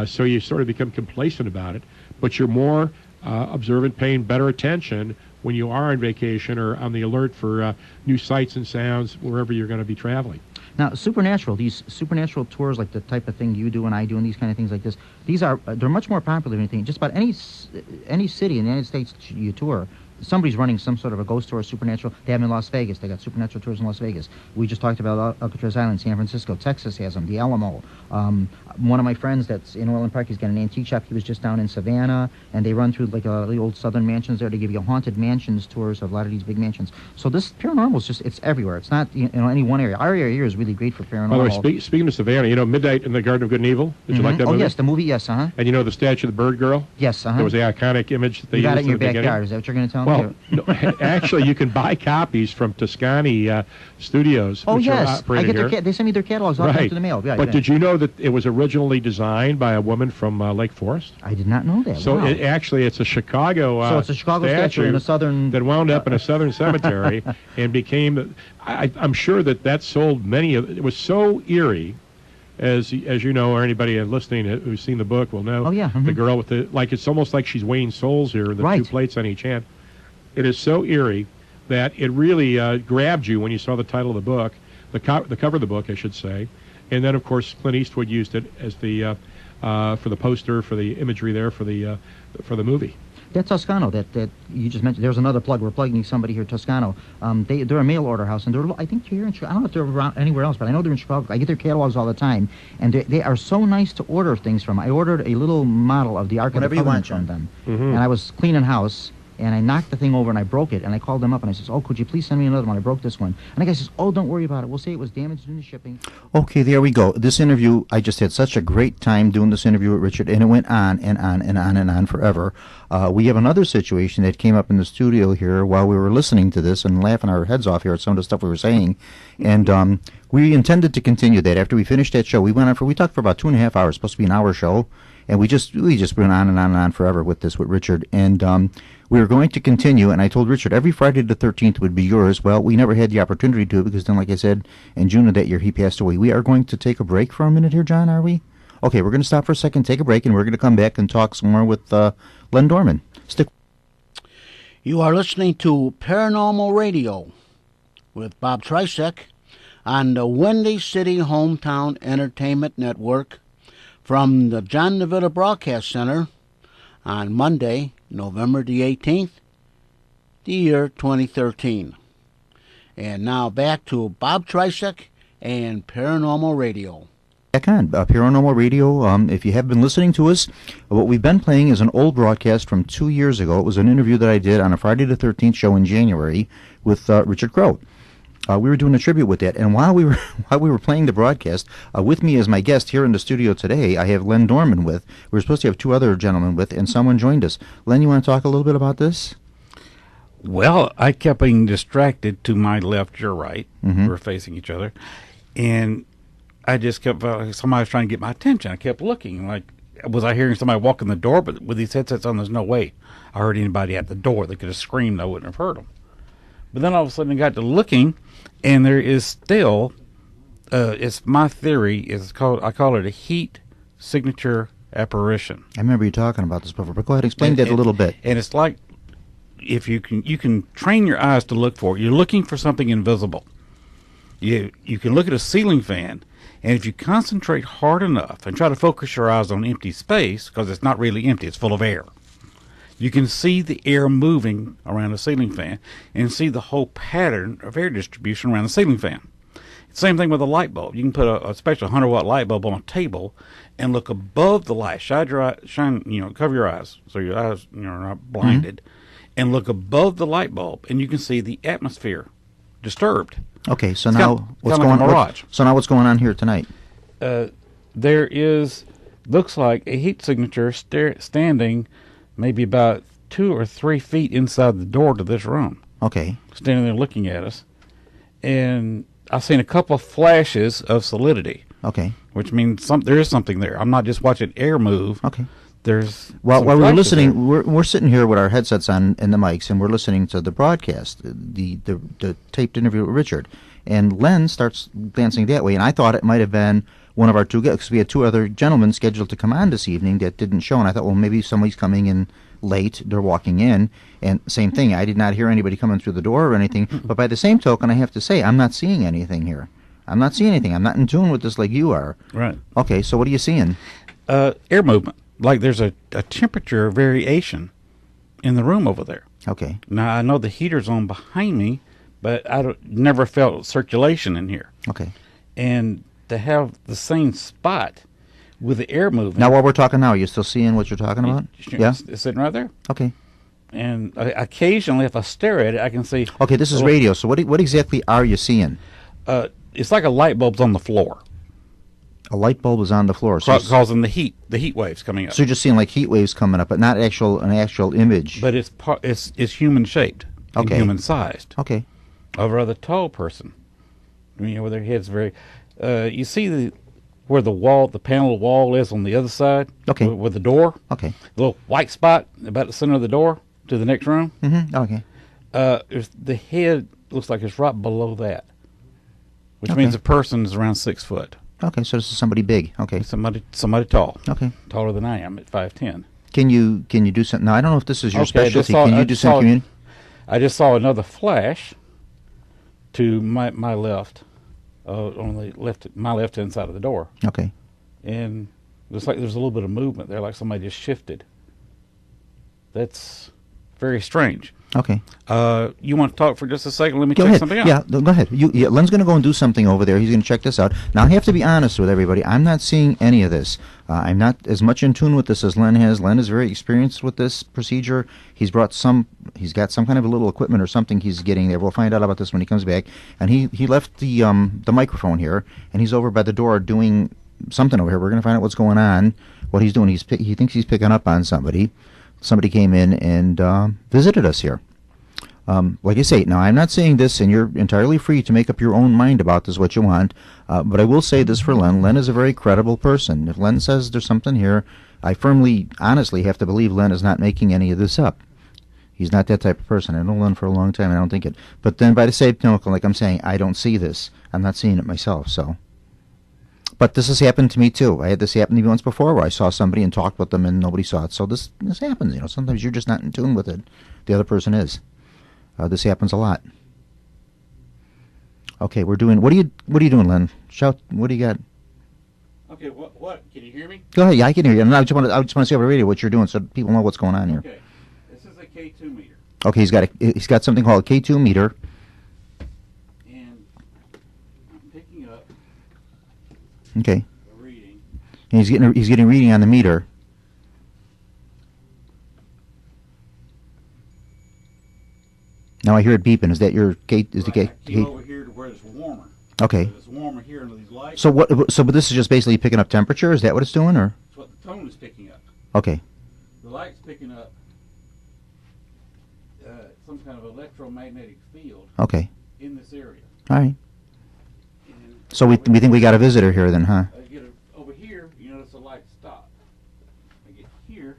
so you sort of become complacent about it. But you're more observant, paying better attention when you are on vacation or on the alert for new sights and sounds wherever you're going to be traveling. Now, these supernatural tours, like the type of thing you do and I do and these kind of things like this, they're much more popular than anything. Just about any city in the United States you tour, somebody's running some sort of a ghost tour, supernatural. They have them in Las Vegas. They got supernatural tours in Las Vegas. We just talked about Alcatraz Island, San Francisco. Texas has them. The Alamo. One of my friends that's in Orland Park, he's got an antique shop. He was just down in Savannah, and they run through like the old southern mansions there to give you haunted mansions tours of a lot of these big mansions. So this paranormal is it's everywhere. It's not any one area. Our area here is really great for paranormal. By the way, speaking of Savannah, Midnight in the Garden of Good and Evil. Did you like that movie? Oh yes, the movie. Yes, And the statue of the bird girl. Yes, There was the iconic image that they used got it in your beginning. backyard. Is that what you're going to tell me? Well, no, actually, you can buy copies from Toscani Studios. Oh, which yes. Are operated here. They send me their catalogs all through the mail. Yeah, but did you know that it was originally designed by a woman from Lake Forest? I did not know that. So wow. it's a Chicago so it's a Chicago statue in a southern... that wound up in a southern cemetery and became... I'm sure that sold many of... It was so eerie, as you know, or anybody listening who's seen the book will know. Oh, yeah. Mm-hmm. The girl with it's almost like she's weighing souls here, the two plates on each hand. It is so eerie that it really grabbed you when you saw the title of the book, the cover of the book, I should say. And then, of course, Clint Eastwood used it as the for the poster, for the imagery there, for the movie. That Toscano that you just mentioned, there's another plug. We're plugging somebody here, Toscano. They're a mail order house, and I think they're here in Chicago. I don't know if they're around anywhere else, but I know they're in Chicago. I get their catalogs all the time, and they are so nice to order things from. I ordered a little model of the Ark of the Covenant from them, and I was cleaning house, and I knocked the thing over and I broke it, and I called them up and I says, "Oh, could you please send me another one? I broke this one." And the guy says, "Oh, don't worry about it. We'll say it was damaged in the shipping." Okay, there we go. This interview, I just had such a great time doing this interview with Richard, and it went on and on and on and on forever. We have another situation that came up in the studio here while we were listening to this and laughing our heads off here at some of the stuff we were saying, and we intended to continue that. After we finished that show, we talked for about 2.5 hours, supposed to be an hour show, and we just went on and on and on forever with this with Richard, and we were going to continue, and I told Richard every Friday the 13th would be yours. Well, we never had the opportunity to, because then, like I said, in June of that year, he passed away. We are going to take a break for a minute here, John, are we? Okay, we're going to stop for a second, take a break, and we're going to come back and talk some more with Len Dorman. You are listening to Paranormal Radio with Bob Trzeciak on the Windy City Hometown Entertainment Network from the John DeVita Broadcast Center on Monday, November the 18th, the year 2013. And now back to Bob Trzeciak and Paranormal Radio. Back on Paranormal Radio. If you have been listening to us, what we've been playing is an old broadcast from 2 years ago. It was an interview that I did on a Friday the 13th show in January with Richard Crowe. We were doing a tribute with that, and while we were playing the broadcast, with me as my guest here in the studio today, I have Len Dorman with. We were supposed to have two other gentlemen with, and someone joined us. Len, you want to talk a little bit about this? Well, I kept being distracted to my left, your right. Mm-hmm. We were facing each other, and I just kept somebody was trying to get my attention. I kept looking, like, was I hearing somebody walk in the door? But with these headsets on, there's no way I heard anybody at the door. They could have screamed. I wouldn't have heard them. But then all of a sudden I got to looking, and there is still, it's my theory, I call it a heat signature apparition. I remember you talking about this before, but go ahead, explain that a little bit. And it's like, if you can train your eyes to look for it. You're looking for something invisible. You can look at a ceiling fan, and if you concentrate hard enough and try to focus your eyes on empty space, because it's not really empty, it's full of air, you can see the air moving around the ceiling fan and see the whole pattern of air distribution around the ceiling fan. Same thing with a light bulb. You can put a special 100-watt light bulb on a table and look above the light. Cover your eyes so your eyes are not blinded, and look above the light bulb, and you can see the atmosphere disturbed. Okay, so it's now what's going on? So now what's going on here tonight? There looks like a heat signature standing maybe about 2 or 3 feet inside the door to this room. Okay. Standing there looking at us. And I've seen a couple of flashes of solidity. Okay. Which means there is something there. I'm not just watching air move. Okay. While we were listening, we're sitting here with our headsets on and the mics, and we're listening to the broadcast, the taped interview with Richard. And Len starts glancing that way, and I thought it might have been one of our two guests, because we had two other gentlemen scheduled to come on this evening that didn't show, and I thought, well, maybe somebody's coming in late, they're walking in, and same thing, I did not hear anybody coming through the door or anything, but by the same token, I have to say, I'm not seeing anything here. I'm not seeing anything. I'm not in tune with this like you are. Right. Okay, so what are you seeing? Air movement. Like there's a temperature variation in the room over there. Okay. Now, I know the heater's on behind me, but I never felt circulation in here. Okay. And to have the same spot with the air moving. Now, while we're talking now, are you still seeing what you're talking about? Yeah. It's sitting right there. Okay. And occasionally, if I stare at it, I can see. Okay, this is radio, so what exactly are you seeing? It's like a light bulb's on the floor. A light bulb was on the floor. So causing the heat waves coming up. So you're just seeing like heat waves coming up, but not an actual image. But it's human shaped, okay, human sized. Okay. Of a rather tall person, where their head's very. You see where the panel wall is on the other side. Okay. With the door. Okay. The little white spot about the center of the door to the next room. Mm-hmm. Okay. The head looks like it's right below that, which means the person is around 6 foot. Okay, so this is somebody big. Okay. Somebody tall. Okay. Taller than I am at 5'10". Can you do something? Now I don't know if this is your specialty. Can you do some community? I just saw another flash to my left, on my left hand side of the door. Okay. And looks like there's a little bit of movement there, like somebody just shifted. That's very strange. Okay. You want to talk for just a second? Let me check something out. Yeah, go ahead. Len's going to go and do something over there. He's going to check this out. Now, I have to be honest with everybody. I'm not seeing any of this. I'm not as much in tune with this as Len has. Len is very experienced with this procedure. He's got some kind of a little equipment or something he's getting there. We'll find out about this when he comes back. And he left the microphone here, and he's over by the door doing something over here. We're going to find out what's going on, what he's doing. He thinks he's picking up on somebody. Somebody came in and visited us here. Like I say, now I'm not saying this, and you're entirely free to make up your own mind about this, what you want, but I will say this for Len. Len is a very credible person. If Len says there's something here, I honestly have to believe Len is not making any of this up. He's not that type of person. I know Len for a long time, and I don't think it. But then by the same token, like I'm saying, I don't see this. I'm not seeing it myself, so. But this has happened to me, too. I had this happen to me once before where I saw somebody and talked with them and nobody saw it. So this happens, Sometimes you're just not in tune with it. The other person is. This happens a lot. Okay, we're doing... What are you doing, Len? Shout. What do you got? Okay, what? Can you hear me? Go ahead. Yeah, I can hear you. And I just want to see over the radio what you're doing so people know what's going on here. Okay, this is a K2 meter. Okay, he's got something called a K2 meter. And I'm picking up... Okay. A reading. And he's getting reading on the meter. Now I hear it beeping. Is that your gate? Is the gate? I came over here to where it's warmer. Okay. So it's warmer here under these lights. So what? But this is just basically picking up temperature. Is that what it's doing, or? That's what the tone is picking up. Okay. The light's picking up some kind of electromagnetic field. Okay. In this area. All right. And so we think we got a visitor here then, huh? I get over here. You notice the light stop. I get here,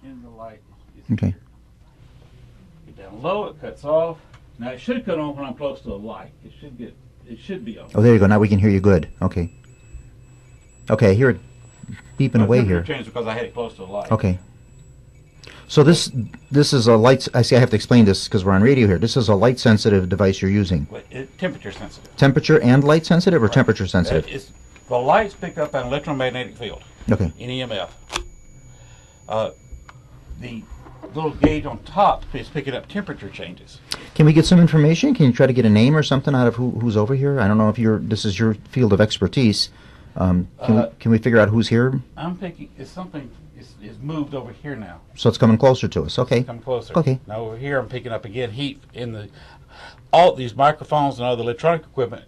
and the light is okay. Here. Down low, it cuts off. Now it should cut on when I'm close to the light. It should be on. Oh, there you go. Now we can hear you good. Okay. Okay, I hear it beeping away here. Changed because I had it close to the light. Okay. So this is a light. I see. I have to explain this because we're on radio here. This is a light sensitive device you're using. Temperature sensitive. Temperature and light sensitive, or temperature sensitive? The lights pick up an electromagnetic field. Okay. An EMF. The little gauge on top is picking up temperature changes. Can we get some information? Can you try to get a name or something out of who's over here? I don't know if this is your field of expertise. Can we figure out who's here? I'm picking. It's something is moved over here now. So it's coming closer to us. Okay. It's coming closer. Okay. Now over here, I'm picking up again heat in all these microphones and other electronic equipment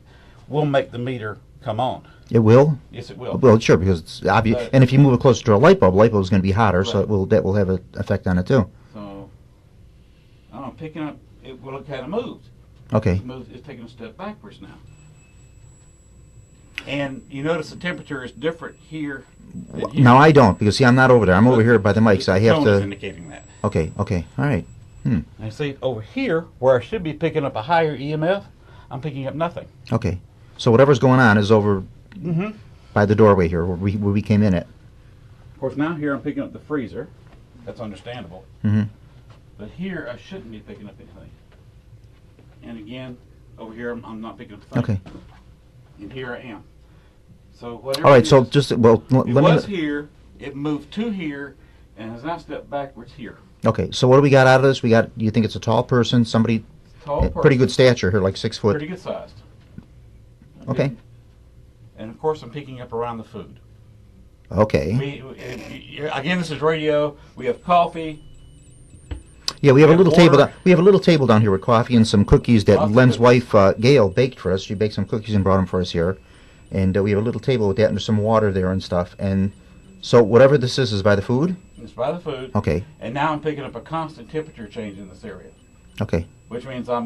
will make the meter come on. It will? Yes, it will. Well, sure, because it's obvious. And if you move it closer to a light bulb is going to be hotter, right. So that will have an effect on it too. So I'm picking up. It kind of moved. Okay. It's taking a step backwards now. And you notice the temperature is different here than here. Now I don't, because see, I'm not over there. I'm over here by the mic, so I have to. Is indicating that. Okay. All right. And see over here, where I should be picking up a higher EMF, I'm picking up nothing. Okay. So whatever's going on is over by the doorway here, where we came in at. Of course, now here I'm picking up the freezer. That's understandable. But here I shouldn't be picking up anything. And again, over here I'm not picking up the thing. Okay. And here I am. So whatever. All right. So just it was here. It moved to here, and has now stepped backwards here. Okay. So what do we got out of this? You think it's a tall person? Somebody. Tall person. Pretty good stature here, like 6 foot. Pretty good sized. Okay. And of course, I'm picking up around the food. Okay. Again, this is radio. We have coffee. Yeah, we have a little table. We have a little table down here with coffee and some cookies that Len's wife Gail baked for us. She baked some cookies and brought them for us here. And we have a little table with that, and there's some water there and stuff. And so whatever this is by the food? It's by the food. Okay. And now I'm picking up a constant temperature change in this area. Okay. Which means I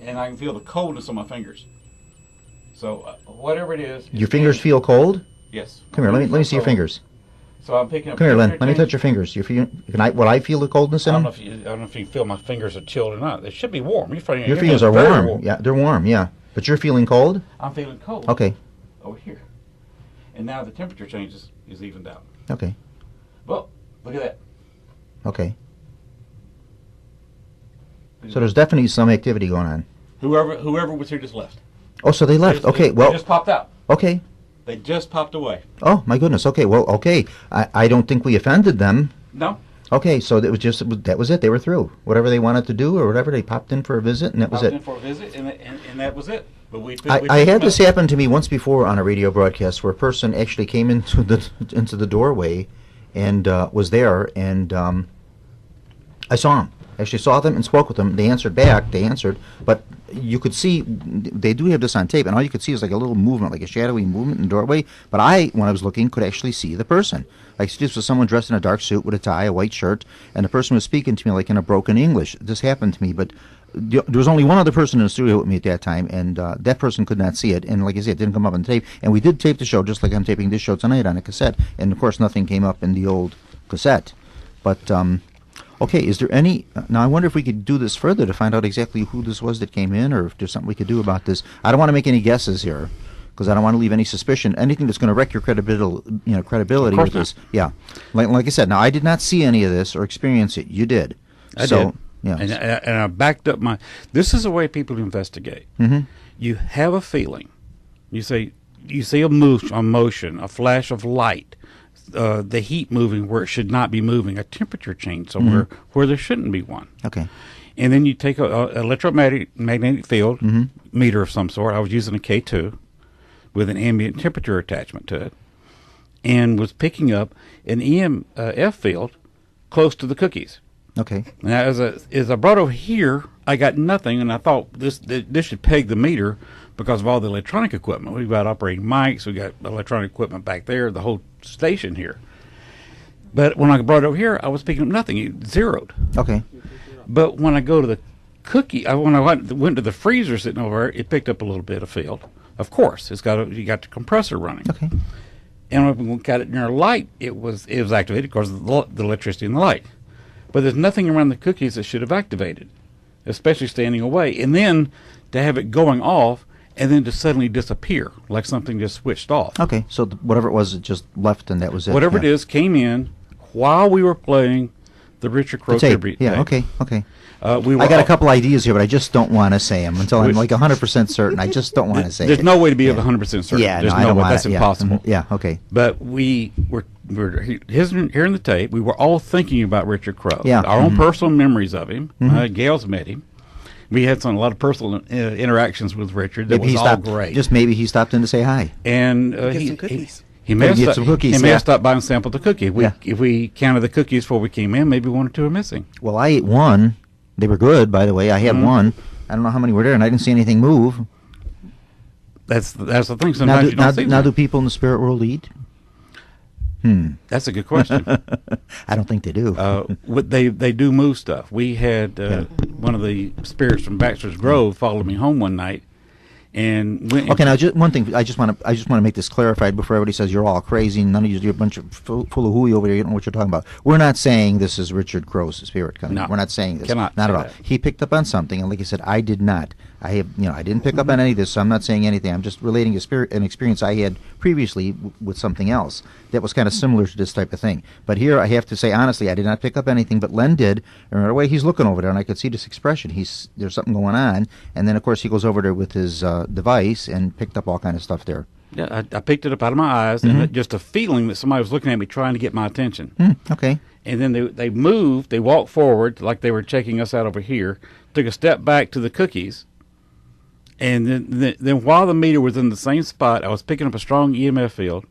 can feel the coldness on my fingers. So whatever it is. Your fingers feel cold? Yes. Come here, let me see your fingers. So I'm picking up. Come here, Len. Let me touch your fingers. Will I feel the coldness in them? I don't know if you feel my fingers are chilled or not. They should be warm. Your fingers are warm. warm. Yeah, they're warm. Yeah, but you're feeling cold. I'm feeling cold. Okay. Over here, and now the temperature changes is evened out. Okay. Well, look at that. Okay. So there's definitely some activity going on. Whoever was here just left. Oh, so they left. Okay. Well. They just popped out. Okay. They just popped away. Oh my goodness. Okay. Well. Okay. I don't think we offended them. No. Okay. So that was it. They were through. Whatever they wanted to do or whatever, they popped in for a visit, and that was it. Popped in for a visit, and that was it. But I had this happen to me once before on a radio broadcast, where a person actually came into the doorway, and was there, and I saw him. Actually saw them and spoke with them. They answered back. But you could see they do have this on tape, and all you could see is like a little movement, like a shadowy movement in the doorway. But when I was looking, could actually see the person. Like this was someone dressed in a dark suit with a tie, a white shirt, and the person was speaking to me like in a broken English. This happened to me, but there was only one other person in the studio with me at that time, and that person could not see it. And like I said, it didn't come up on tape. And we did tape the show just like I'm taping this show tonight on a cassette. And of course, nothing came up in the old cassette. But okay, is there any... now, I wonder if we could do this further to find out exactly who this was that came in, or if there's something we could do about this. I don't want to make any guesses here, because I don't want to leave any suspicion. Anything that's going to wreck your credibility with this. Yeah. Like I said, now, I did not see any of this or experience it. You did. I did. Yeah. And I backed up my... This is the way people investigate. Mm-hmm. You have a feeling. You see a motion, a flash of light, the heat moving where it should not be moving, a temperature change somewhere where there shouldn't be one. Okay. And then you take an electromagnetic field meter of some sort. I was using a K2 with an ambient temperature attachment to it, and was picking up an EMF field close to the cookies. Okay. Now, as I brought over here, I got nothing, and I thought this should peg the meter because of all the electronic equipment. We've got operating mics, we got electronic equipment back there, the whole station here. But when I brought it over here, I was picking up nothing. It zeroed. Okay. But when I go to the cookie, when I went to the freezer sitting over there, it picked up a little bit of field. Of course, you got the compressor running. Okay. And when we got it near a light, it was activated because of the electricity in the light. But there's nothing around the cookies that should have activated, especially standing away. And then to have it going off and then to suddenly disappear, like something just switched off. Okay, so whatever it was, it just left and that was it. Whatever it is came in while we were playing the Richard Crowe tape. Yeah, tape. Okay. I got a couple ideas here, but I just don't want to say them until I'm like 100% certain. I just don't want to say There's it. no way to be 100% certain. Yeah, There's I don't want That's impossible. Yeah, okay. But we were hearing the tape. We were all thinking about Richard Crowe. Yeah. Our own personal memories of him. Gail's met him. We had a lot of personal interactions with Richard. That was all great. Just maybe he stopped in to say hi. And Get some cookies. He may have some cookies. He may have stopped by and sampled the cookie. If we counted the cookies before we came in, maybe 1 or 2 are missing. Well, I ate one. They were good, by the way. I had one. I don't know how many were there, and I didn't see anything move. That's the thing. Sometimes you don't see now do people in the spirit world eat? That's a good question. I don't think they do. They do move stuff. We had one of the spirits from Bachelor's Grove follow me home one night, and went. Okay, now just one thing. I just want to make this clarified before everybody says you're all crazy. None of you're a bunch of full of hooey over there. You don't know what you're talking about. We're not saying this is Richard Crowe's spirit coming. No, we're not saying this. Not at all. That. He picked up on something, and like I said, I did not. I didn't pick up on any of this, so I'm not saying anything. I'm just relating an experience I had previously with something else that was kind of similar to this type of thing. But here, I have to say honestly, I did not pick up anything, but Len did. And right away, he's looking over there, and I could see this expression. There's something going on, and then of course he goes over there with his device and picked up all kind of stuff there. Yeah, I picked it up out of my eyes, and just a feeling that somebody was looking at me, trying to get my attention. Okay. And then they moved. They walked forward like they were checking us out over here. Took a step back to the cookies. And then while the meter was in the same spot, I was picking up a strong EMF field.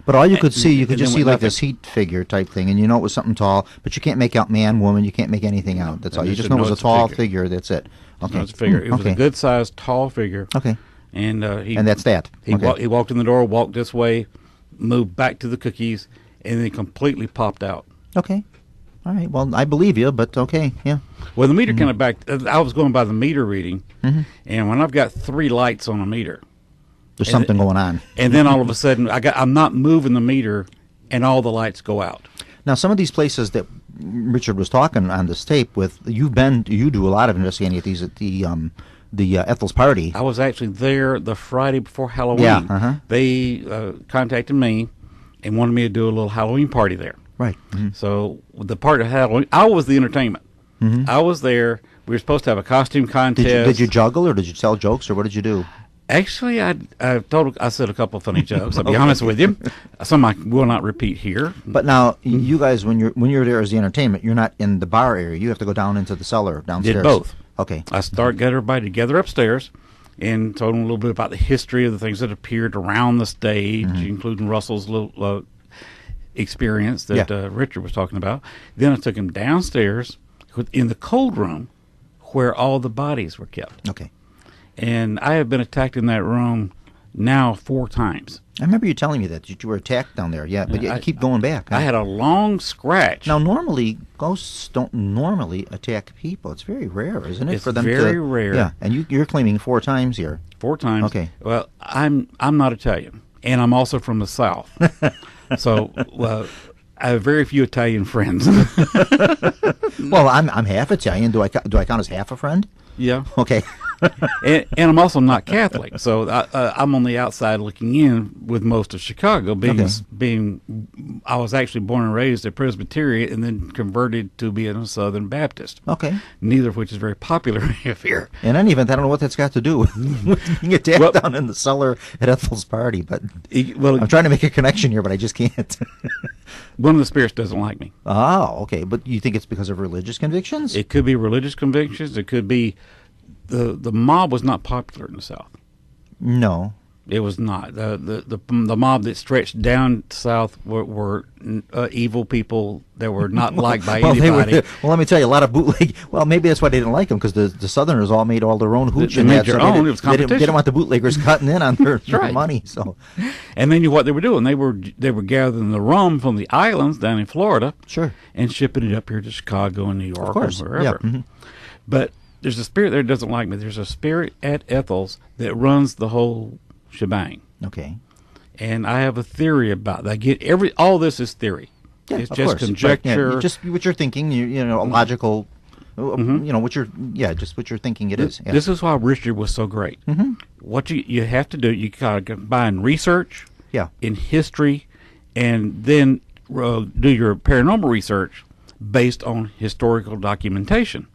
But all you could see, you could just see like nothing. this heat figure type thing, and you know it was something tall, but you can't make out man, woman, you can't make anything out. That's all. You just know it was a tall figure. That's it. Okay. It was a figure. It was a good-sized, tall figure. Okay. And that's that. He walked in the door, walked this way, moved back to the cookies, and then completely popped out. Okay. All right. Well, I believe you, but okay. Yeah. Well, the meter kind of backed. I was going by the meter reading, and when I've got 3 lights on a meter, there's something going on. And then all of a sudden, I'm not moving the meter, and all the lights go out. Now, some of these places that Richard was talking on this tape with, you do a lot of investigating at these at the Ethel's party. I was actually there the Friday before Halloween. Yeah. They contacted me and wanted me to do a little Halloween party there. Right. So the part of Halloween, I was the entertainment. I was there. We were supposed to have a costume contest. Did you juggle, or did you tell jokes, or what did you do? Actually, I said a couple of funny jokes. I'll be honest with you. Some I will not repeat here. But now, you guys, when you're there as the entertainment, you're not in the bar area. You have to go down into the cellar downstairs. Did both. Okay. I got everybody together upstairs and told them a little bit about the history of the things that appeared around the stage, including Russell's little experience that Richard was talking about. Then I took him downstairs in the cold room where all the bodies were kept. Okay. And I have been attacked in that room now 4 times. I remember you telling me that you were attacked down there. Yeah, but you keep going back. Huh? I had a long scratch. Now, normally, ghosts don't normally attack people. It's very rare, isn't it? It's very rare. Yeah, and you're claiming 4 times here. 4 times. Okay. Well, I'm not Italian, and I'm also from the South. So, I have very few Italian friends. Well, I'm half Italian. Do I count as half a friend? Yeah. Okay. and I'm also not Catholic, so I'm on the outside looking in with most of Chicago. I was actually born and raised a Presbyterian, and then converted to being a Southern Baptist. Okay. Neither of which is very popular here. In any event, I don't know what that's got to do with being attacked down in the cellar at Ethel's party. But I'm trying to make a connection here, but I just can't. One of the spirits doesn't like me. Oh, okay. But you think it's because of religious convictions? It could be religious convictions. It could be the mob was not popular in the South. No, it was not. The mob that stretched down south were evil people that were not liked by anybody. Well, let me tell you, a lot of bootleg. Well, maybe that's why they didn't like them, because the Southerners all made all their own hooch. They made their own. It was competition. They didn't want the bootleggers cutting in on their money. So, and then what they were doing, they were gathering the rum from the islands down in Florida, and shipping it up here to Chicago and New York or wherever. Yeah. But there's a spirit there that doesn't like me. There's a spirit at Ethel's that runs the whole shebang. Okay. And I have a theory about that. All this is theory. Yeah, it's just conjecture. Right, just what you're thinking. You know, a logical. You know what you're. Yeah, just what you're thinking. It is. Yeah. This is why Richard was so great. What you have to do, you gotta combine research. Yeah. In history, and then do your paranormal research based on historical documentation.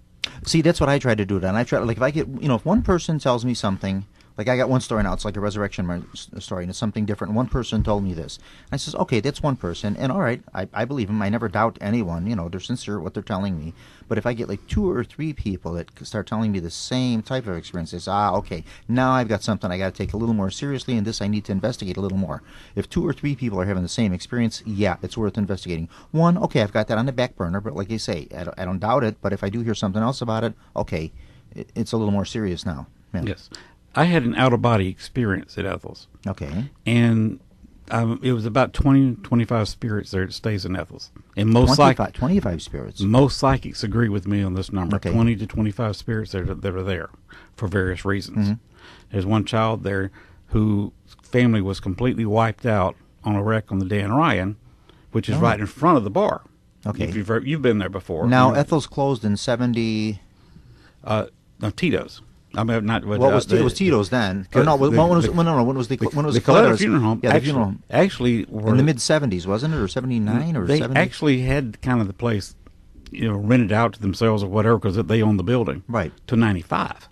See, that's what I try to do. And I try, like, if I get, if one person tells me something, like I got one story now, it's like a resurrection story, and it's something different. One person told me this. I says, okay, that's one person, and all right, I believe him. I never doubt anyone. They're sincere what they're telling me. But if I get like 2 or 3 people that start telling me the same type of experience, it's, okay, now I've got something I got to take a little more seriously, and this I need to investigate a little more. If 2 or 3 people are having the same experience, yeah, it's worth investigating. One, okay, I've got that on the back burner, but like you say, I don't doubt it, but if I do hear something else about it, okay, it's a little more serious now. Yeah. Yes. I had an out-of-body experience at Ethel's. Okay. And it was about 25 spirits there that stays in Ethel's. And 25 spirits. Most psychics agree with me on this number. Okay. 20 to 25 spirits that are there for various reasons. There's one child there whose family was completely wiped out on a wreck on the Dan Ryan, which is right in front of the bar. Okay. If you've been there before. Now, Ethel's closed in 70... No, Tito's. I mean, not. It was Tito's then. When was the Coletta Funeral Home? Yeah, the funeral home. Actually, in the mid-70s, wasn't it, or 79 or 70? They actually had kind of the place, rented out to themselves or whatever, because they owned the building. Right. To 95.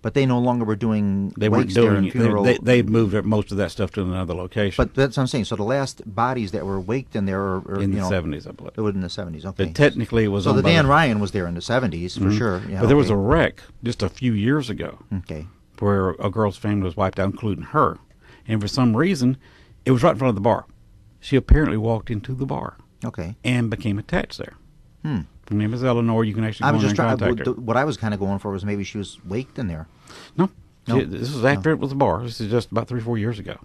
But they no longer were doing. They weren't doing it. They moved most of that stuff to another location. But that's what I'm saying. So the last bodies that were waked in there are in the 70s, I believe. It was in the 70s. Okay. But technically, it was. So the Dan Ryan was there in the 70s for sure. Yeah, but there was a wreck just a few years ago. Okay. Where a girl's family was wiped out, including her, and for some reason, it was right in front of the bar. She apparently walked into the bar. Okay. And became attached there. Her name is Eleanor. You can actually go in and contact her. What I was kind of going for was maybe she was waked in there. No, No. This was after it was a bar. This is just about 3 or 4 years ago.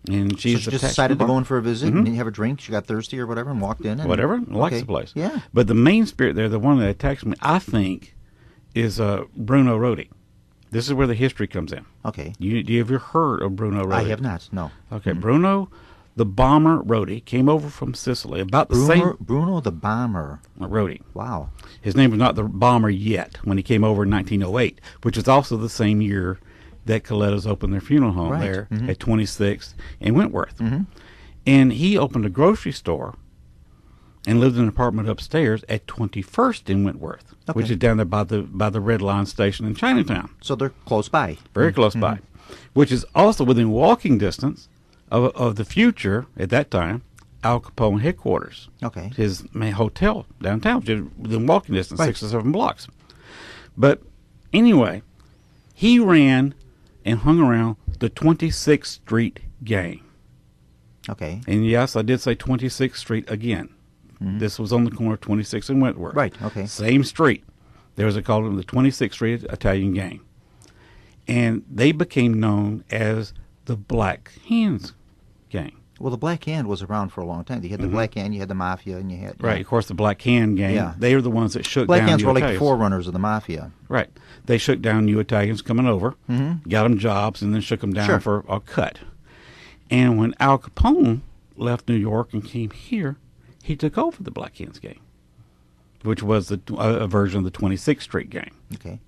And So she just decided to go in for a visit and have a drink. She got thirsty or whatever and walked in. And, whatever. Likes the place. Yeah. But the main spirit there, the one that attacks me, I think, is Bruno Rodi. This is where the history comes in. Okay. Do you ever heard of Bruno Rodi? I have not, no. Okay, Bruno the Bomber Rodi came over from Sicily about the same... Bruno the Bomber. Rodi. Wow. His name was not the Bomber yet when he came over in 1908, which is also the same year that Colettas opened their funeral home there at 26th and Wentworth. And he opened a grocery store and lived in an apartment upstairs at 21st in Wentworth, which is down there by the Red Line station in Chinatown. So they're close by. Very close by, which is also within walking distance of the future, at that time, Al Capone headquarters. Okay. His main hotel downtown, just within walking distance, 6 or 7 blocks. But anyway, he ran and hung around the 26th Street gang. Okay. And yes, I did say 26th Street again. This was on the corner of 26th and Wentworth. Right, okay. Same street. There was a called them the 26th Street Italian Gang. And they became known as the Black Hands Gang. Well, the Black Hand was around for a long time. You had the Black Hand, you had the Mafia, and you had... Right, of course, the Black Hand Gang. Yeah. They are the ones that shook Black down Hands you were like Italians. forerunners of the Mafia. Right. They shook down you Italians coming over, got them jobs, and then shook them down for a cut. And when Al Capone left New York and came here, he took over the Black Hands Gang, which was a version of the 26th Street Gang. Okay.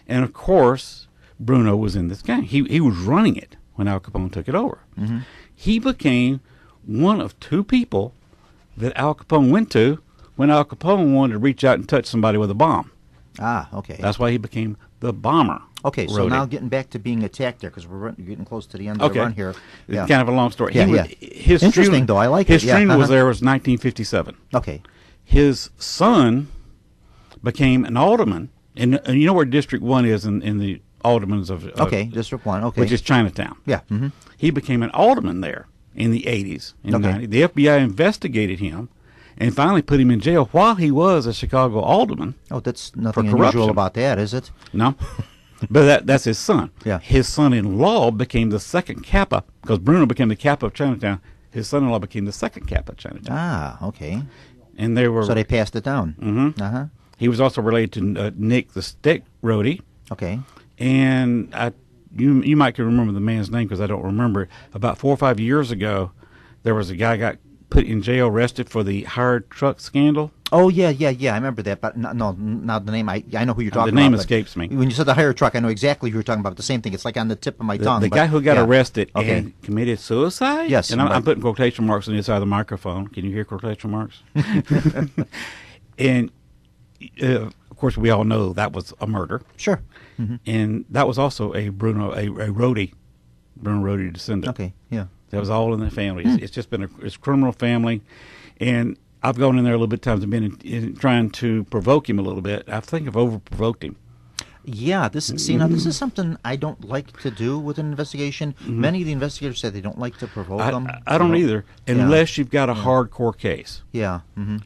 And, of course, Bruno was in this gang. He was running it when Al Capone took it over. He became one of 2 people that Al Capone went to when Al Capone wanted to reach out and touch somebody with a bomb. Ah, okay. That's why he became the bomber. Okay, so Rodi. now getting back to being attacked there, because we're getting close to the end of the run here. It's kind of a long story. Yeah, His interesting, funeral, though. I like his it. Yeah. funeral was there was 1957. Okay. His son became an alderman, and you know where District 1 is in the aldermans of... Okay, District 1, okay. Which is Chinatown. Yeah. He became an alderman there in the 80s and 90s. The FBI investigated him and finally put him in jail while he was a Chicago alderman. Oh, that's nothing corruption. unusual about that, is it? No. But that's his son. Yeah. His son-in-law became the second Kappa, because Bruno became the Kappa of Chinatown. His son-in-law became the second Kappa of Chinatown. Ah, okay. And they were... So they passed it down. He was also related to Nick the Stick Rodi. Okay. And you might can remember the man's name because I don't remember it. About 4 or 5 years ago, there was a guy got put in jail, arrested for the hired truck scandal. Oh, yeah. I remember that, but no, not the name. I know who you're talking about. The name escapes me. When you said the hired truck, I know exactly who you're talking about. The same thing. It's like on the tip of my tongue. The guy who got arrested Okay. and committed suicide? Yes. And I'm putting quotation marks on the inside of the microphone. Can you hear quotation marks? And, of course, we all know that was a murder. Sure. And that was also a Bruno Rodi descendant. Okay, yeah. That was all in the family. It's just been it's a criminal family. And I've gone in there a little bit of times and been in trying to provoke him a little bit. I think I've over-provoked him. Yeah, this is something I don't like to do with an investigation. Many of the investigators say they don't like to provoke them. I don't either, unless you've got a hardcore case. Yeah.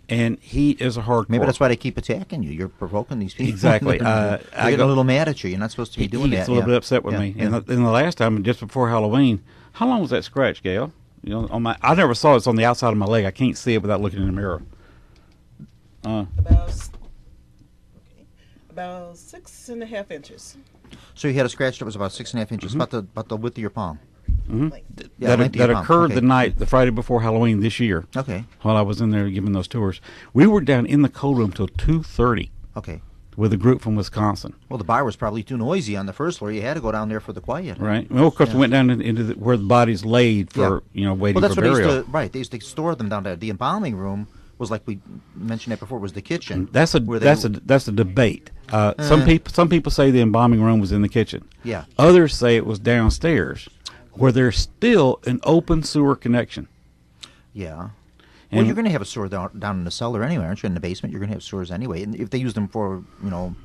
And he is a hardcore. Maybe that's why they keep attacking you. You're provoking these people. Exactly. They get a little mad at you. You're not supposed to be doing that. He gets a little bit upset with me. And the last time, just before Halloween, how long was that scratch, Gail? You know, on my, I never saw it. It's on the outside of my leg. I can't see it without looking in the mirror. About 6.5 inches. So you had a scratch that was about 6.5 inches, about the width of your palm. That occurred the Friday before Halloween this year. Okay. While I was in there giving those tours, we were down in the cold room till 2:30. Okay. With a group from Wisconsin. Well, the bar was probably too noisy on the first floor. You had to go down there for the quiet. Right. Well, of course, we went down into where the body's laid for waiting for burial. They used to store them down there. The embalming room was like we mentioned that before. Was the kitchen? That's a debate. Some people say the embalming room was in the kitchen. Yeah. Others say it was downstairs, where there's still an open sewer connection. Yeah. Well, you're going to have a sewer down in the cellar anyway, aren't you? In the basement, you're going to have sewers anyway. And if they use them for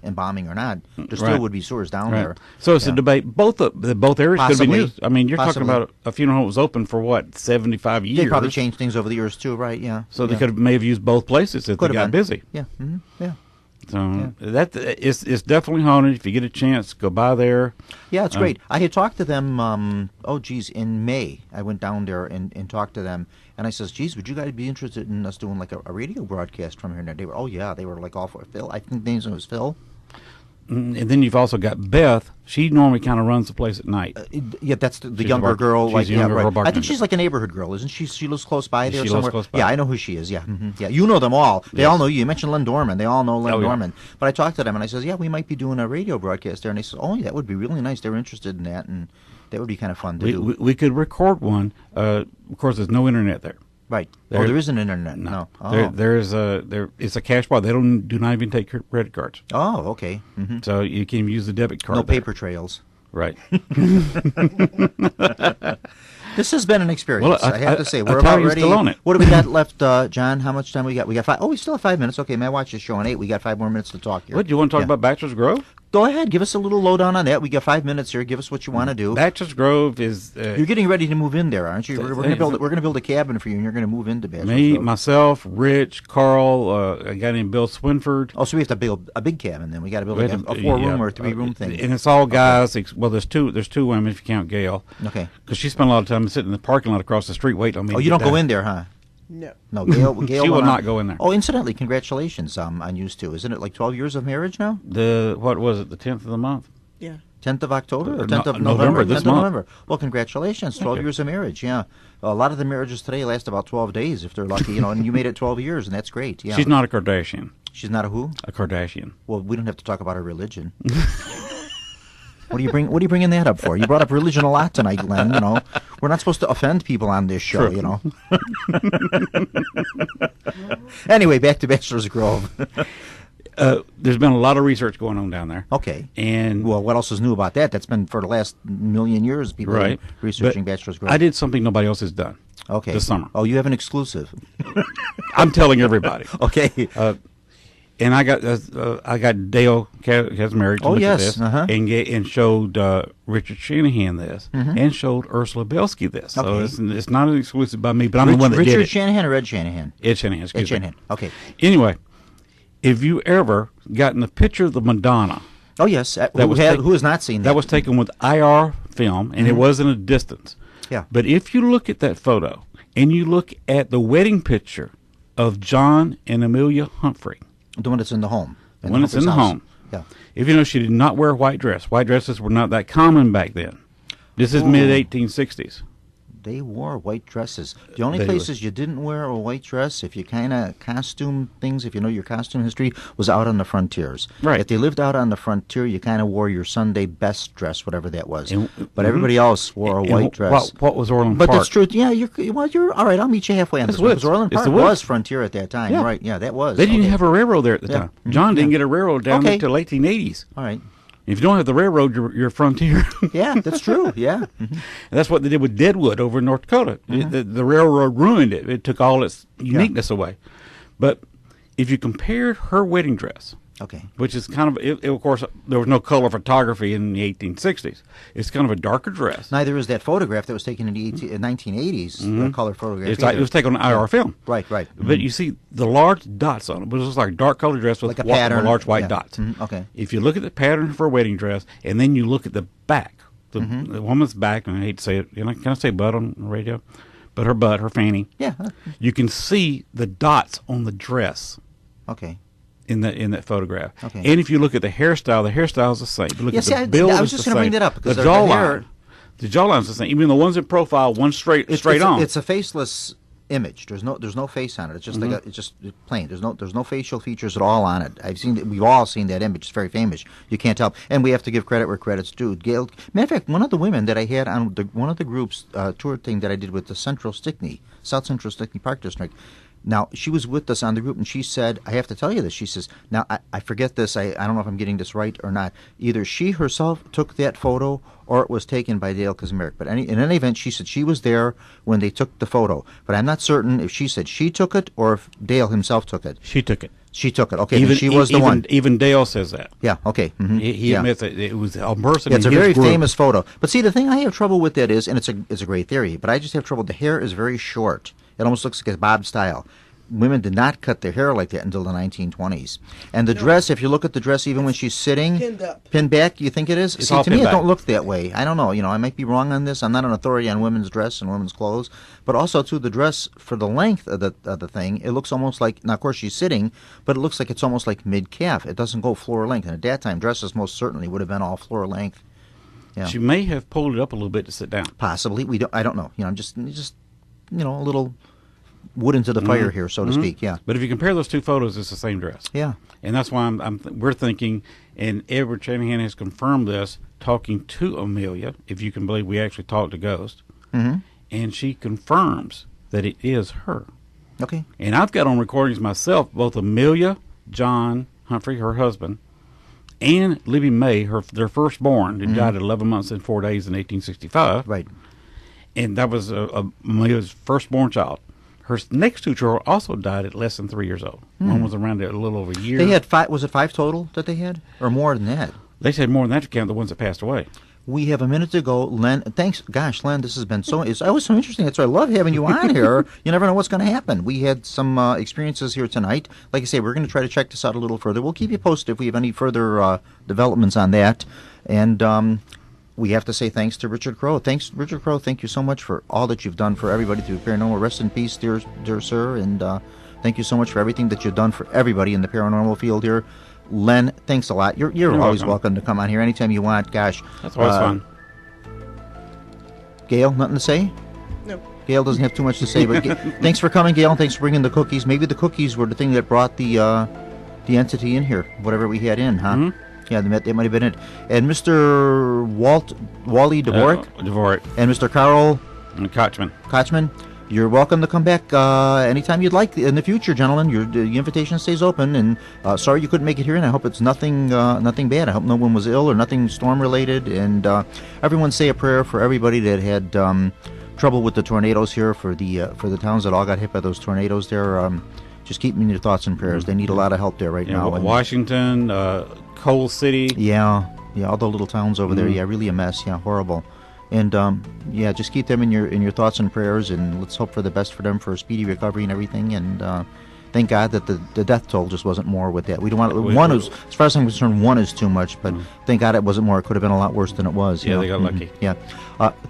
embalming or not, there still would be sewers down there. So it's a debate. Both areas could have been used. I mean, you're talking about a funeral home that was open for what 75 years. They probably changed things over the years too, right? Yeah. So they may have used both places if they got busy. Yeah. Yeah. So that it's definitely haunted. If you get a chance, go by there. Yeah, it's great. I had talked to them, in May. I went down there and talked to them. And I says, geez, would you guys be interested in us doing like a radio broadcast from here? And they were, oh, yeah. They were like all for Phil. I think the name was Phil. And then you've also got Beth. She normally kind of runs the place at night. Yeah, that's the younger girl. She's like, the younger girl. I think she's like a neighborhood girl, isn't she? She lives close by there she somewhere. Lives close by. Yeah, I know who she is. Yeah, yeah. You know them all. They all know you. You mentioned Lynn Dorman. They all know Lynn Dorman. Yeah. But I talked to them and I says, yeah, we might be doing a radio broadcast there. And they said, oh, that would be really nice. They're interested in that, and that would be kind of fun to do. We could record one. Of course, there's no internet there. Right. There isn't internet. No. Oh. It's a cash bar. They do not even take credit cards. Oh, okay. Mm-hmm. So you can use the debit card. No paper trails. Right. This has been an experience. Well, I have to say, we're about ready. Still on it. What do we got left, John? How much time we got? We got 5. Oh, we still have 5 minutes. Okay, my watch is showing 8. We got 5 more minutes to talk here. What do you want to talk about? Bachelor's Grove? Go ahead. Give us a little lowdown on that. We got 5 minutes here. Give us what you want to do. Bachelor's Grove is. You're getting ready to move in there, aren't you? We're going to build a cabin for you, and you're going to move into Bachelor's Me, Grove. Myself, Rich, Carl, a guy named Bill Swinford. Oh, so we have to build a big cabin then. We got to build a 4-room or 3-room thing. And it's all guys. Okay. Well, there's two women if you count Gail. Okay. Because she spent a lot of time sitting in the parking lot across the street waiting on me. Oh, you don't go in there, huh? No, Gail she will not go in there. Oh, incidentally, congratulations on you two. Isn't it like 12 years of marriage now? What was it, the 10th of the month? Yeah. 10th of October or 10th of November? This 10th of November. Well, congratulations, 12 years of marriage, yeah. A lot of the marriages today last about 12 days if they're lucky, and you made it 12 years, and that's great, yeah. She's not a Kardashian. She's not a who? A Kardashian. Well, we don't have to talk about her religion. What are you bringing that up for? You brought up religion a lot tonight, Glenn. We're not supposed to offend people on this show. True. Anyway, back to Bachelor's Grove. There's been a lot of research going on down there. Okay. And well, what else is new about that? That's been for the last million years. People have been researching Bachelor's Grove. I did something nobody else has done. Okay. This summer. Oh, you have an exclusive. I'm telling everybody. Okay. And I got Dale Kazmarek to look at this and showed Richard Shanahan this and showed Ursula Belsky this. Okay. So it's not an exclusive by me, but I'm the one that did it. Richard Shanahan or Ed Shanahan? Ed Shanahan, excuse me. Ed Shanahan, okay. Anyway, if you ever gotten a picture of the Madonna. Oh, yes. Who has not seen that? That was taken with IR film, and it was in a distance. Yeah. But if you look at that photo and you look at the wedding picture of John and Amelia Humphrey. The one that's in the home. When it's in the home. Yeah. If you know, she did not wear a white dress. White dresses were not that common back then. This is mid-1860s. They wore white dresses. The only places you didn't wear a white dress, if you kind of costume things, if you know your costume history, was out on the frontiers. Right. If they lived out on the frontier, you kind of wore your Sunday best dress, whatever that was. But everybody else wore a white dress. What was Orland Park? But that's true. Yeah, you're all right. I'll meet you halfway on this one. Because Orland Park was frontier at that time. Yeah. Right, yeah, that was. They didn't have a railroad there at the time. John didn't get a railroad down there until 1880s. All right. If you don't have the railroad, you're frontier. Yeah, that's true. Yeah. And that's what they did with Deadwood over in North Dakota. The railroad ruined it. It took all its uniqueness away. But if you compared her wedding dress, which is kind of, of course, there was no color photography in the 1860s. It's kind of a darker dress. Neither is that photograph that was taken in the 1980s, color photograph. It was taken on IR film. Right. But you see the large dots on it. It was just like a dark colored dress with like a pattern. Large white dots. Okay. If you look at the pattern for a wedding dress, and then you look at the back, the woman's back, and I hate to say it, can I say butt on the radio? But her butt, her fanny. Yeah. You can see the dots on the dress. Okay. In that photograph. Okay. And if you look at the hairstyle is the same. Look at the build. I was just going to bring that up because the jawline's the same. Even the ones in profile, one straight on. It's a faceless image. There's no face on it. It's just like it's just plain. There's no facial features at all on it. We've all seen that image. It's very famous. You can't tell. And we have to give credit where credit's due. Gail, matter of fact, one of the women that I had on one of the groups tour thing that I did with the South Central Stickney Park District. Now, she was with us on the group, and she said, I have to tell you this. She says, now, I forget this. I don't know if I'm getting this right or not. Either she herself took that photo or it was taken by Dale Kazmarek. But in any event, she said she was there when they took the photo. But I'm not certain if she said she took it or if Dale himself took it. She took it. She took it. Okay, she was the one. Even Dale says that. Yeah, okay. He admits that it was a person. Yeah, it's a very famous photo. But see, the thing I have trouble with that is, and it's a great theory, but I just have trouble. The hair is very short. It almost looks like a bob style. women did not cut their hair like that until the 1920s. And the dress, if you look at the dress, even when she's sitting, pinned back, you think it is? It's See, all to me, pinned it don't back. look that way. I don't know. I might be wrong on this. I'm not an authority on women's dress and women's clothes. But also, too, the dress, for the length of the thing, it looks almost like, now, of course, she's sitting, but it looks like it's almost like mid-calf. It doesn't go floor length. And at that time, dresses most certainly would have been all floor length. Yeah. She may have pulled it up a little bit to sit down. Possibly. I don't know. I'm just a little wood into the fire here, so to speak. Yeah. But if you compare those two photos, it's the same dress. Yeah. And that's why we're thinking, and Edward Shanahan has confirmed this, talking to Amelia, if you can believe we actually talked to Ghost, and she confirms that it is her. Okay. And I've got on recordings myself, both Amelia, John Humphrey, her husband, and Libby May, their firstborn, who died at 11 months and 4 days in 1865. Right. And that was Amelia's firstborn child. Her next two children also died at less than 3 years old. One was around a little over a year. They had five. Was it five total that they had, or more than that? They said more than that to count the ones that passed away. We have a minute to go. Len, thanks. Gosh, Len, this has been it's always so interesting. That's why I love having you on here. You never know what's going to happen. We had some experiences here tonight. Like I say, we're going to try to check this out a little further. We'll keep you posted if we have any further developments on that. And we have to say thanks to Richard Crowe. Thanks, Richard Crowe. Thank you so much for all that you've done for everybody through paranormal. Rest in peace, dear sir. And thank you so much for everything that you've done for everybody in the paranormal field here. Len, thanks a lot. You're always welcome to come on here anytime you want. Gosh. That's always fun. Gail, nothing to say? No. Gail doesn't have too much to say, but thanks for coming, Gail. Thanks for bringing the cookies. Maybe the cookies were the thing that brought the entity in here, whatever we had in, huh? Mm-hmm. Yeah, they might have been it. And Mr. Wally Dvorak? Dvorak. And Mr. Carl? Kochman. You're welcome to come back anytime you'd like in the future, gentlemen. The invitation stays open. And sorry you couldn't make it here, and I hope it's nothing bad. I hope no one was ill or nothing storm-related. And everyone say a prayer for everybody that had trouble with the tornadoes here, for the towns that all got hit by those tornadoes there. Just keep them in your thoughts and prayers. They need a lot of help there right now. Washington, Coal City. Yeah, all the little towns over there. Yeah, really a mess. Yeah, horrible. And just keep them in your thoughts and prayers, and let's hope for the best for them, for a speedy recovery and everything. And thank God that the death toll just wasn't more with that. We don't want as far as I'm concerned, one is too much, but thank God it wasn't more. It could have been a lot worse than it was. Yeah, they got lucky. Yeah.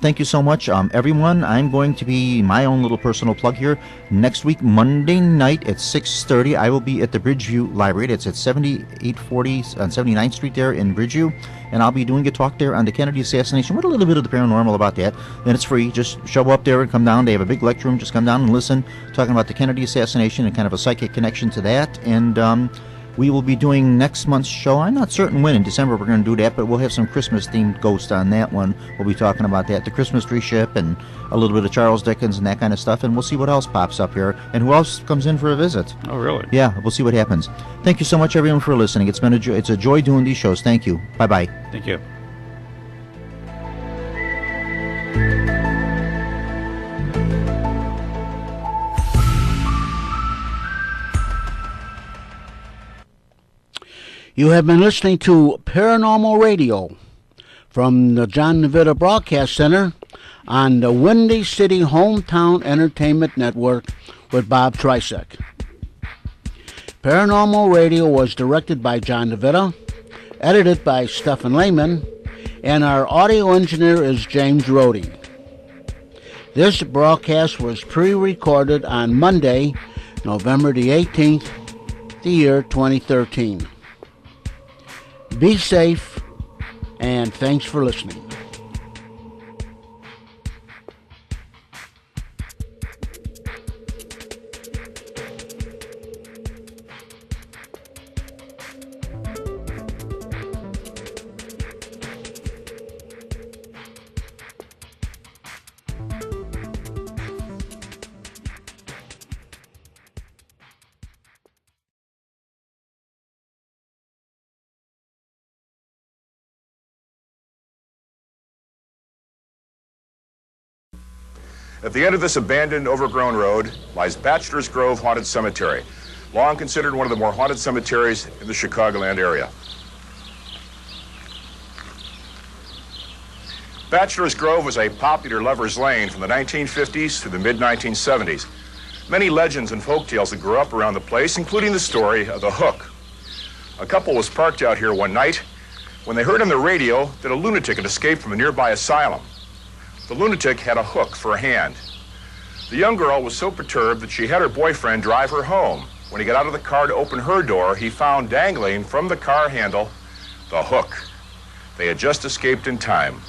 Thank you so much, everyone. I'm going to be my own little personal plug here. Next week, Monday night at 6:30, I will be at the Bridgeview Library. It's at 7840 on 79th Street there in Bridgeview. And I'll be doing a talk there on the Kennedy assassination with a little bit of the paranormal about that. And it's free. Just show up there and come down. They have a big lecture room. Just come down and listen, talking about the Kennedy assassination and kind of a psychic connection to that. And we will be doing next month's show. I'm not certain when in December we're going to do that, but we'll have some Christmas-themed ghosts on that one. We'll be talking about that, the Christmas tree ship, and a little bit of Charles Dickens and that kind of stuff. And we'll see what else pops up here and who else comes in for a visit. Oh, really? Yeah, we'll see what happens. Thank you so much, everyone, for listening. It's been it's a joy doing these shows. Thank you. Bye-bye. Thank you. You have been listening to Paranormal Radio from the John Nevada Broadcast Center on the Windy City Hometown Entertainment Network with Bob Trzeciak. Paranormal Radio was directed by John Nevada, edited by Stephen Lehman, and our audio engineer is James Rohde. This broadcast was pre-recorded on Monday, November the 18th, the year 2013. Be safe, and thanks for listening. At the end of this abandoned, overgrown road lies Bachelor's Grove Haunted Cemetery, long considered one of the more haunted cemeteries in the Chicagoland area. Bachelor's Grove was a popular lover's lane from the 1950s to the mid-1970s. many legends and folktales that grew up around the place, including the story of the hook. A couple was parked out here one night when they heard on the radio that a lunatic had escaped from a nearby asylum. The lunatic had a hook for a hand. The young girl was so perturbed that she had her boyfriend drive her home. When he got out of the car to open her door, he found dangling from the car handle the hook. They had just escaped in time.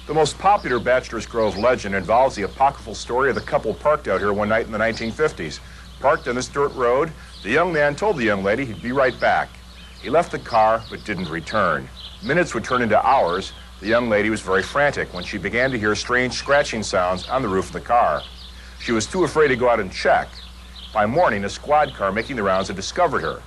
The most popular Bachelor's Grove legend involves the apocryphal story of the couple parked out here one night in the 1950s. Parked on this dirt road, the young man told the young lady he'd be right back. He left the car but didn't return. Minutes would turn into hours. The young lady was very frantic when she began to hear strange scratching sounds on the roof of the car. She was too afraid to go out and check. By morning, a squad car making the rounds had discovered her.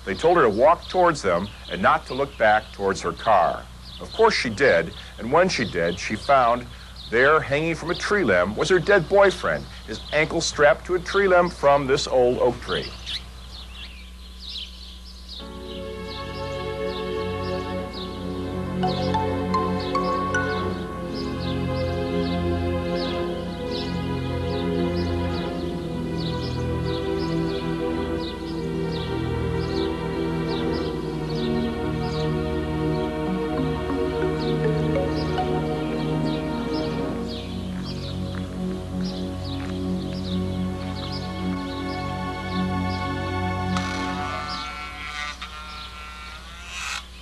They told her to walk towards them and not to look back towards her car. Of course she did, and when she did, she found there, hanging from a tree limb, was her dead boyfriend, his ankle strapped to a tree limb from this old oak tree.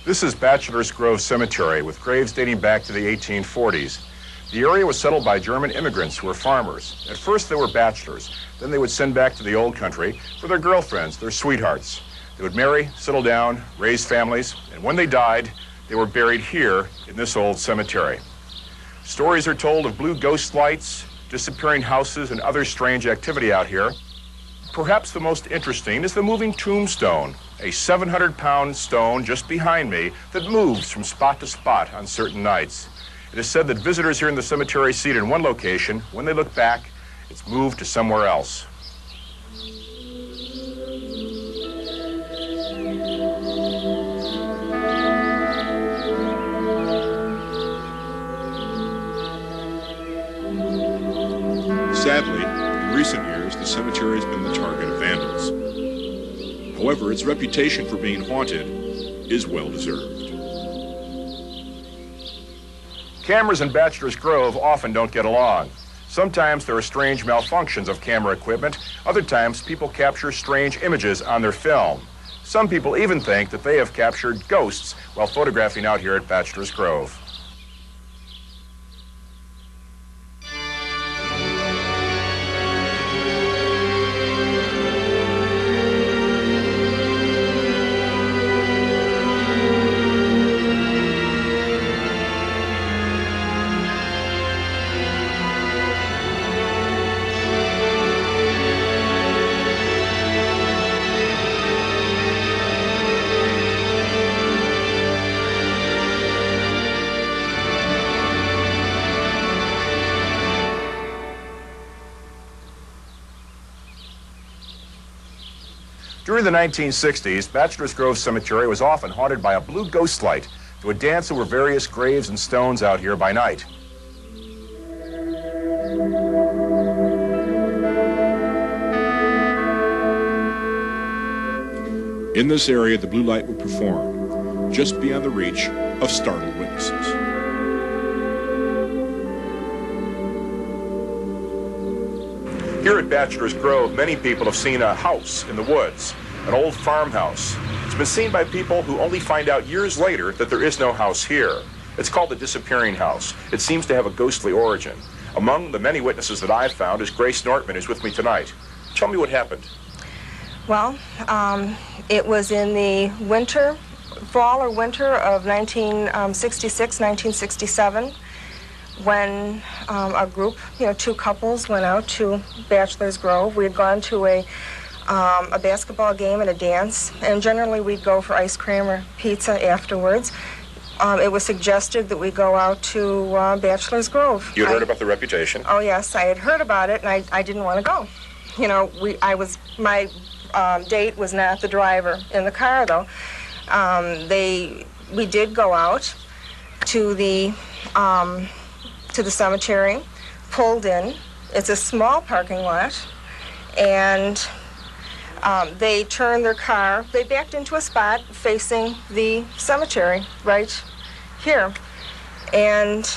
This is Bachelor's Grove Cemetery, with graves dating back to the 1840s. The area was settled by German immigrants who were farmers. At first they were bachelors. Then they would send back to the old country for their girlfriends, their sweethearts. They would marry, settle down, raise families, and when they died, they were buried here in this old cemetery. Stories are told of blue ghost lights, disappearing houses, and other strange activity out here. Perhaps the most interesting is the moving tombstone, a 700-pound stone just behind me that moves from spot to spot on certain nights. It is said that visitors here in the cemetery see it in one location. When they look back, it's moved to somewhere else. Sadly, in recent years, the cemetery has been the target of vandals. However, its reputation for being haunted is well-deserved. Cameras in Bachelor's Grove often don't get along. Sometimes there are strange malfunctions of camera equipment. Other times, people capture strange images on their film. Some people even think that they have captured ghosts while photographing out here at Bachelor's Grove. During the 1960s, Bachelor's Grove Cemetery was often haunted by a blue ghost light that would dance over various graves and stones out here by night. In this area, the blue light would perform, just beyond the reach of startled witnesses. Here at Bachelor's Grove, many people have seen a house in the woods, an old farmhouse. It's been seen by people who only find out years later that there is no house here. It's called the disappearing house. It seems to have a ghostly origin. Among the many witnesses that I've found is Grace Nortman, who's with me tonight. Tell me what happened. Well, it was in the fall or winter of 1966, 1967. When a group, two couples went out to Bachelor's Grove. We had gone to a basketball game and a dance, and generally we'd go for ice cream or pizza afterwards. It was suggested that we go out to Bachelor's Grove. You had heard about the reputation? Oh yes, I had heard about it, and I didn't want to go. My date was not the driver in the car though. We did go out to the to the cemetery, pulled in. It's a small parking lot, and they turned their car, they backed into a spot facing the cemetery right here. And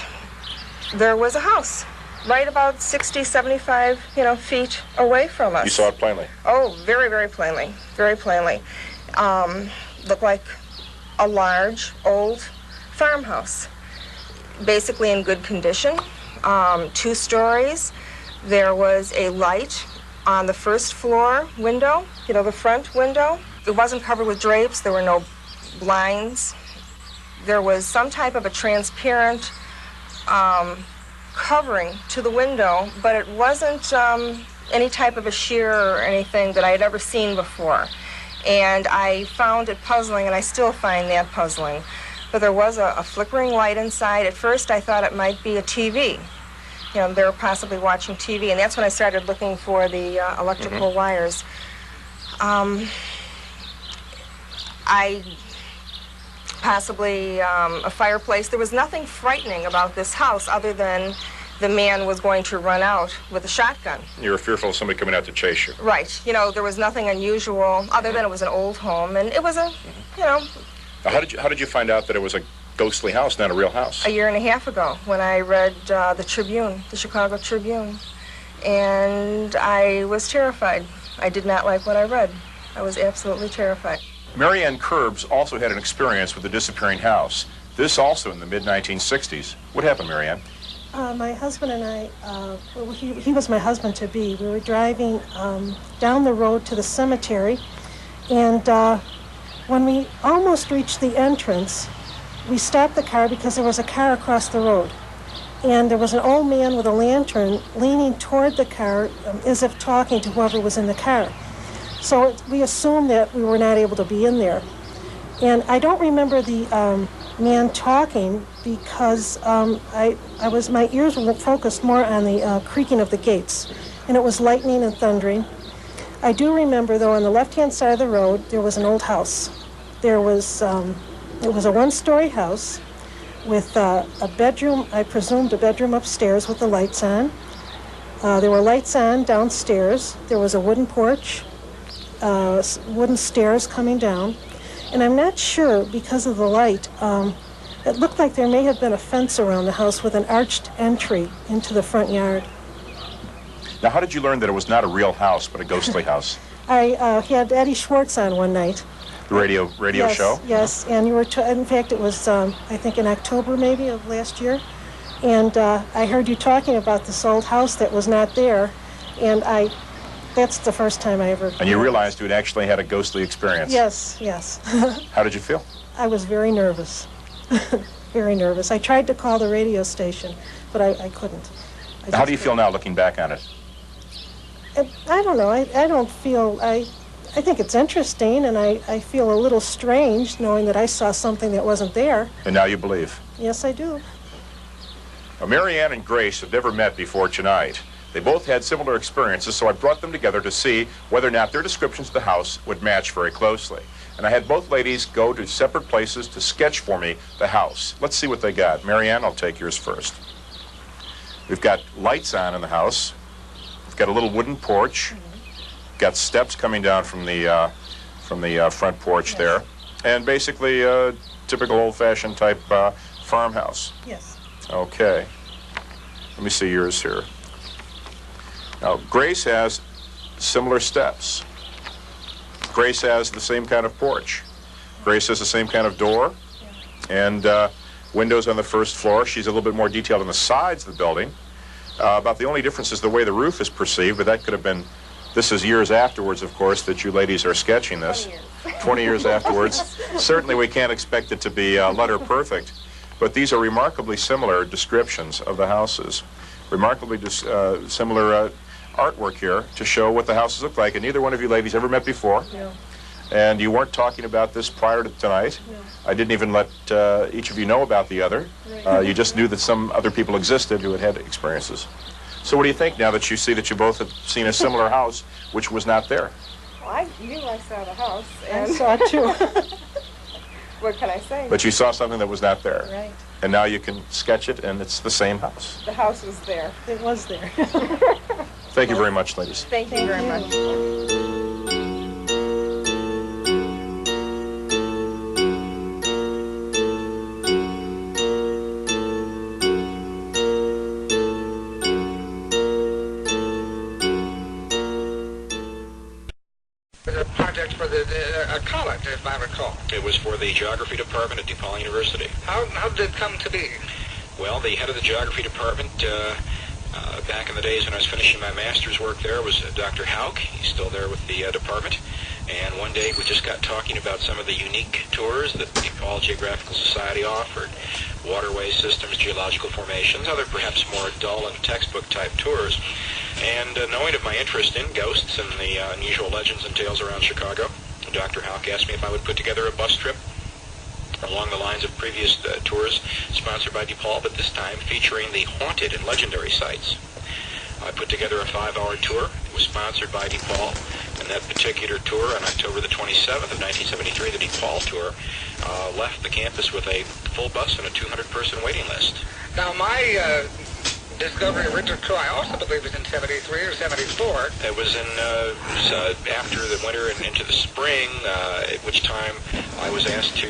there was a house right about 60, 75, feet away from us. You saw it plainly? Oh, very, very plainly, very plainly. Looked like a large, old farmhouse, basically in good condition. 2 stories. There was a light on the first floor window, the front window. It wasn't covered with drapes. There were no blinds. There was some type of a transparent covering to the window, but it wasn't any type of a sheer or anything that I had ever seen before. And I found it puzzling, and I still find that puzzling. But there was a flickering light inside. At first, I thought it might be a TV. They were possibly watching TV, and that's when I started looking for the electrical wires. Possibly a fireplace. There was nothing frightening about this house other than the man was going to run out with a shotgun. You were fearful of somebody coming out to chase you. Right. There was nothing unusual other than it was an old home, and it was Now, how did you find out that it was a ghostly house, not a real house? A year and a half ago, when I read the Tribune, the Chicago Tribune, and I was terrified. I did not like what I read. I was absolutely terrified. Mary Ann Curbs also had an experience with the disappearing house. This also in the mid-1960s. What happened, Mary Ann? My husband and I, he was my husband-to-be. We were driving down the road to the cemetery, and when we almost reached the entrance, we stopped the car because there was a car across the road. And there was an old man with a lantern leaning toward the car as if talking to whoever was in the car. So we assumed that we were not able to be in there. And I don't remember the man talking because my ears were focused more on the creaking of the gates. And it was lightning and thundering. I do remember, though, on the left-hand side of the road, there was an old house. There was, it was a one-story house with a bedroom, I presumed a bedroom upstairs with the lights on. There were lights on downstairs. There was a wooden porch, wooden stairs coming down. And I'm not sure, because of the light, it looked like there may have been a fence around the house with an arched entry into the front yard. Now, how did you learn that it was not a real house, but a ghostly house? I had Eddie Schwartz on one night. The radio yes, show? Yes, and you were, in fact, it was, I think, in October, maybe, of last year. And I heard you talking about this old house that was not there, and that's the first time I ever... And you realized you had actually had a ghostly experience? Yes, yes. How did you feel? I was very nervous. Very nervous. I tried to call the radio station, but I couldn't. How do you feel now, looking back on it? I don't know. I don't feel... I think it's interesting, and I feel a little strange knowing that I saw something that wasn't there. And now you believe? Yes, I do. Now, Mary Ann and Grace have never met before tonight. They both had similar experiences, so I brought them together to see whether or not their descriptions of the house would match very closely. And I had both ladies go to separate places to sketch for me the house. Let's see what they got. Mary Ann, I'll take yours first. We've got lights on in the house. We've got a little wooden porch. Got steps coming down from the front porch, yes, there, and basically a typical old-fashioned type farmhouse. Yes. Okay. Let me see yours here. Now, Grace has similar steps. Grace has the same kind of porch. Grace has the same kind of door, yeah, and windows on the first floor. She's a little bit more detailed on the sides of the building. About the only difference is the way the roof is perceived, but that could have been... This is years afterwards, of course, that you ladies are sketching this. 20 years afterwards. Certainly we can't expect it to be letter perfect, but these are remarkably similar descriptions of the houses. Remarkably similar artwork here to show what the houses look like, and neither one of you ladies ever met before. No. And you weren't talking about this prior to tonight. No. I didn't even let each of you know about the other. Right. You just knew that some other people existed who had experiences. So what do you think now that you see that you both have seen a similar house, which was not there? Well, I knew I saw the house. And I saw it too. What can I say? But you saw something that was not there. Right. And now you can sketch it, and it's the same house. The house was there. It was there. Thank you very much, ladies. Thank you very much. A project for a college, if I recall. It was for the geography department at DePaul University. How did it come to be? Well, the head of the geography department, back in the days when I was finishing my master's work there, was Dr. Hauk. He's still there with the department. And one day we just got talking about some of the unique tours that the DePaul Geographical Society offered. Waterway systems, geological formations, other perhaps more dull and textbook type tours. And knowing of my interest in ghosts and the unusual legends and tales around Chicago, Dr. Hauk asked me if I would put together a bus trip along the lines of previous tours sponsored by DePaul, but this time featuring the haunted and legendary sites. I put together a 5-hour tour. It was sponsored by DePaul, and that particular tour on October the 27th of 1973, the DePaul tour, left the campus with a full bus and a 200-person waiting list. Now, my discovery of Richard Crowe, I also believe, was in 73 or 74. It was in after the winter and into the spring, at which time I was asked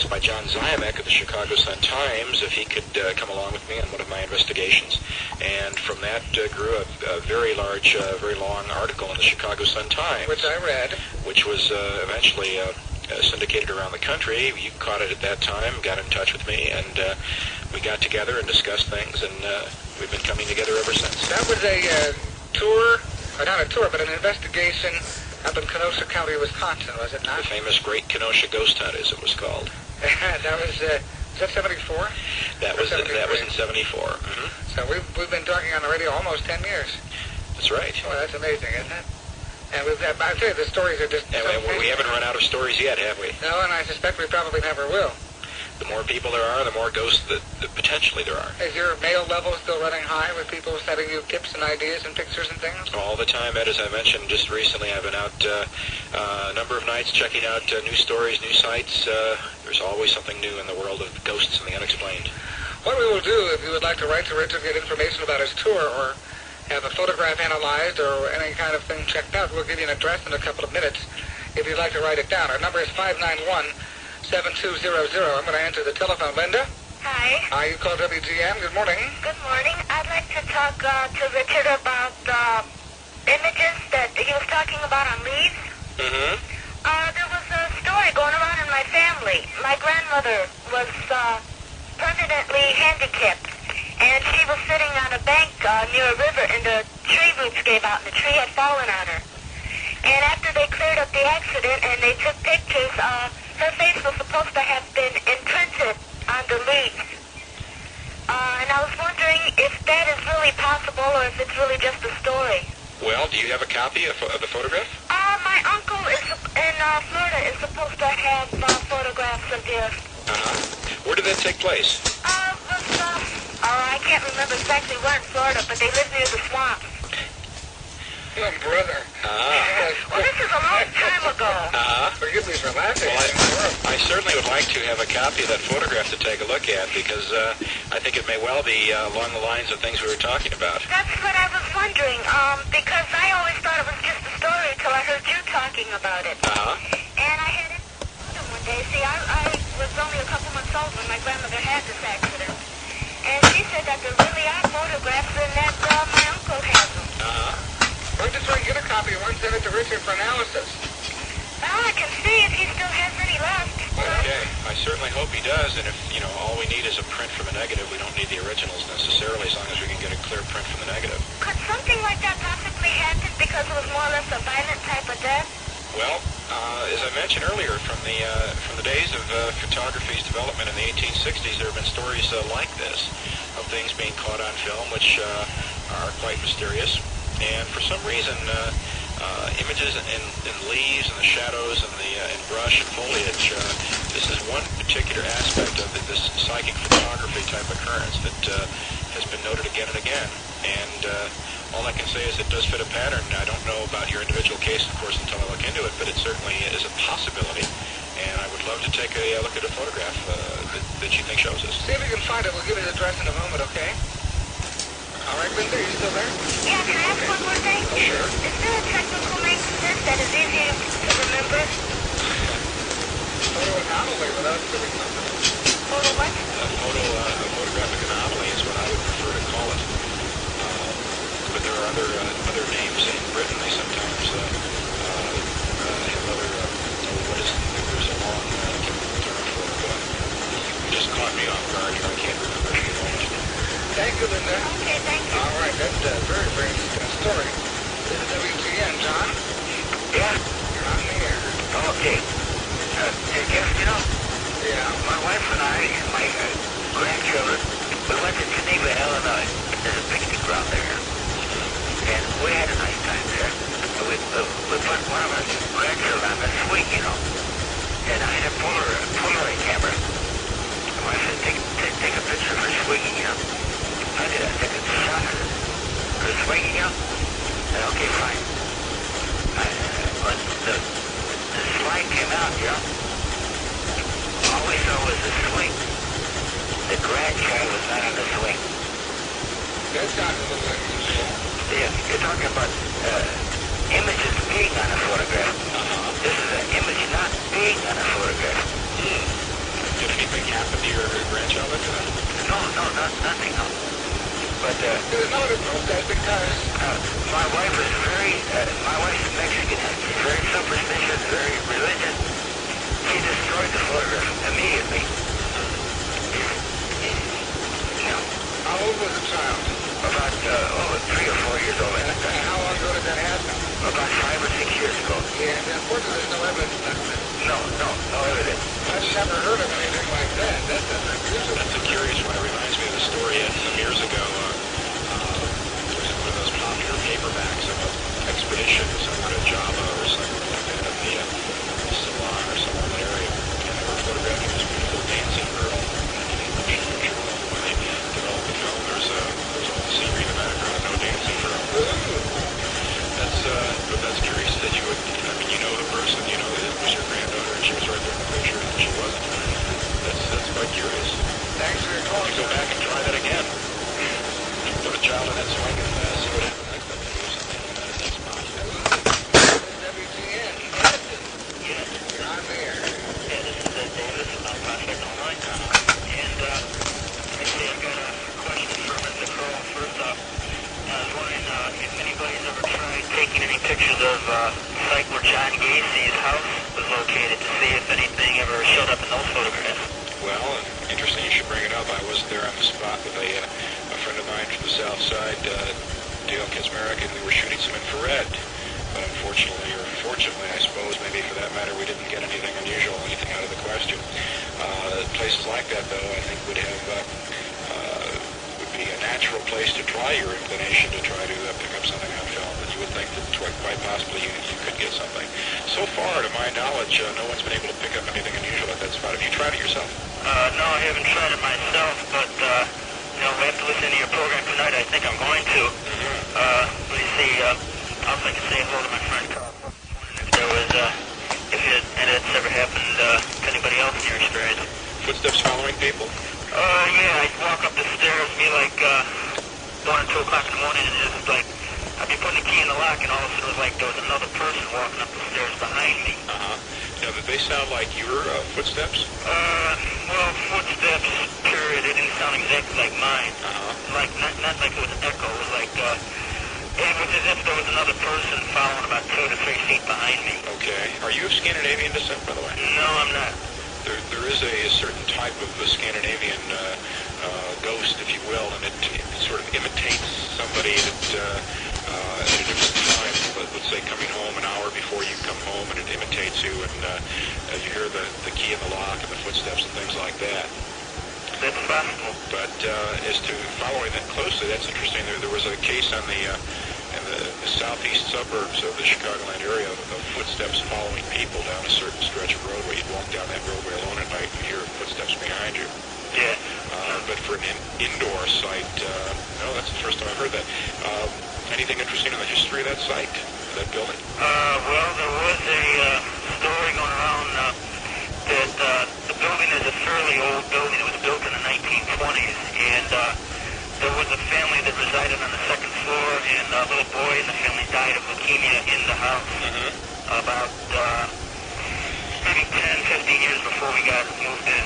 by John Ziamek of the Chicago Sun-Times if he could come along with me on one of my investigations. And from that grew a very large, very long article in the Chicago Sun-Times. Which I read. Which was eventually syndicated around the country. You caught it at that time, got in touch with me, and we got together and discussed things, and we've been coming together ever since. That was a tour, or not a tour, but an investigation up in Kenosha County, Wisconsin, was it not? The famous Great Kenosha Ghost Hunt, as it was called. That was, is that 74? That was in 74. Mm-hmm. So we've been talking on the radio almost 10 years. That's right. Oh, that's amazing, isn't it? And I'll tell you, the stories are just... And we haven't run out of stories yet, have we? No, and I suspect we probably never will. The more people there are, the more ghosts that potentially there are. Is your mail level still running high with people sending you tips and ideas and pictures and things? All the time, Ed. As I mentioned just recently, I've been out a number of nights checking out new stories, new sites. There's always something new in the world of ghosts and the unexplained. What we will do, if you would like to write to Richard, get information about his tour, or have a photograph analyzed, or any kind of thing checked out, we'll give you an address in a couple of minutes if you'd like to write it down. Our number is 591-7200. I'm going to enter the telephone. Linda? Hi. Hi, you call WGN. Good morning. Good morning. I'd like to talk to Richard about images that he was talking about on leaves. Mm-hmm. There was a story going around in my family. My grandmother was permanently handicapped, and she was sitting on a bank near a river, and the tree roots gave out, and the tree had fallen on her. And after they cleared up the accident and they took pictures, her face was supposed to have been imprinted on the leaves. And I was wondering if that is really possible or if it's really just a story. Well, do you have a copy of the photograph? My uncle in Florida is supposed to have photographs of this. Where did that take place? I can't remember exactly where in Florida, but they live near the swamp. Oh, brother. Well, this is a long time ago. Forgive me for laughing. Well, I certainly would like to have a copy of that photograph to take a look at, because I think it may well be along the lines of things we were talking about. That's what I was wondering, because I always thought it was just a story until I heard you talking about it. And I had it one day. See, I was only a couple months old when my grandmother had this accident. And she said that there really are photographs and that my uncle has them. Why don't you try and get a copy and send it to Richard for analysis? Well, I can see if he still has any left. Okay, I certainly hope he does, and if, all we need is a print from a negative, we don't need the originals necessarily, as long as we can get a clear print from the negative. Could something like that possibly happen because it was more or less a violent type of death? Well, as I mentioned earlier, from the days of photography's development in the 1860s, there have been stories like this, of things being caught on film, which are quite mysterious. And for some reason, images in leaves and the shadows and in brush and foliage, this is one particular aspect of this psychic photography type occurrence that has been noted again and again. And all I can say is it does fit a pattern. I don't know about your individual case, of course, until I look into it, but it certainly is a possibility and I would love to take a look at a photograph that you think shows us. See if we can find it. We'll give you the address in a moment, okay? All right, Linda, are you still there? Yeah, can I ask one more thing? Sure. Is there a technical name for this that is easy to remember? Photo anomaly, well, that's really something. Photo what? A photographic anomaly is what I would prefer to call it. But there are other names in Britain. They sometimes have other, there's a long technical term for it, but you just caught me off guard here. I can't remember at the moment. Thank you, Linda. Okay, thank you. All right, that's a very, very interesting story. This is WTN, John. Yeah? You're on the air. Okay. Jeff, you know, Yeah. my wife and I and my grandchildren, we went to Geneva, Illinois. There's a picnic ground there. And we had a nice time there. We put one of our grandchildren on the swing, you know. And I had a Polaroid camera. My wife said, take a picture of her swinging, you know. I did. I took a shot of her swinging, you know. And okay, fine. But the slide came out, you know. All we saw was the swing. The grandchild was not on the swing. That sounds a little unusual. Yeah, you're talking about images being on a photograph. This is an image not being on a photograph. Did anything happen to your grandchild after that? No, nothing, no. But There's no other proof that because my wife is my wife's Mexican, very superstitious, very religious. She destroyed the photograph immediately. You know, how old was the child? about 3 or 4 years old. And how long ago did that happen? About 5 or 6 years ago. Yeah, and unfortunately there's no evidence of that. No evidence. I just haven't heard of anything like that. That's unusual. That's a curious one. It reminds me of the story some years ago. There was one of those popular paperbacks of an expedition somewhere to Java or somewhere like that, of the Ceylon or somewhere in that area. And they were photographing this beautiful dancing girl. And when they developed the film, there's all the scenery in the background, no dancing girl. That's curious that you would, I mean, you know the person, you know that it was your granddaughter, and she was right there in the picture, and she wasn't. That's quite curious. Thanks for your call. You go back and try that again. Put a child in that swing and see what happens next time you do something that's possible. WTN. Yes. You're on the air. Yeah, this is David from Prospect Online. And let me see, I've got a question for Mr. Crowe. First off, I was wondering if anybody's ever tried taking any pictures of the site where John Gacy's house was located to see if anything ever showed up in those photographs. Well, interesting you should bring it up. I was there on the spot with a friend of mine from the south side, Dale Kaczmarek, and we were shooting some infrared. But unfortunately, or fortunately, I suppose, maybe for that matter, we didn't get anything unusual, anything out of the question. Places like that, though, I think would have would be a natural place to try your inclination to try to pick up something on film. And you would think that quite possibly you could get something. So far, to my knowledge, no one's been able to pick up anything unusual at that spot. Have you tried it yourself? No, I haven't tried it myself, but after listening to your program tonight, I think I'm going to. Let me see. I'll like to say hello to my friend Carl. If there was, and it's ever happened to anybody else in your experience. Footsteps following people? Yeah, I'd walk up the stairs, be like 1 or 2 o'clock in the morning, and just like I'd be putting the key in the lock, and all of a sudden it was like there was another person walking up the stairs behind me. Now, did they sound like your footsteps? Well, footsteps, period. It didn't sound exactly like mine. Like not like it was an echo. It was like it was as if there was another person following about 2 to 3 feet behind me. Okay. Are you of Scandinavian descent, by the way? No, I'm not. There is a certain type of Scandinavian ghost, if you will, and it sort of imitates somebody that at a different time. Let's say coming home an hour before you come home, and it imitates you, and you hear the key in the lock and the footsteps and things like that. That's possible. But as to following that closely, that's interesting. There was a case on in the southeast suburbs of the Chicagoland area of footsteps following people down a certain stretch of roadway. You'd walk down that roadway alone at night and hear footsteps behind you. Yeah. But for an indoor site, no, that's the first time I've heard that. Anything interesting in the history of that site, that building? Well, there was a story going around died of leukemia in the house about maybe 10, 15 years before we got moved in.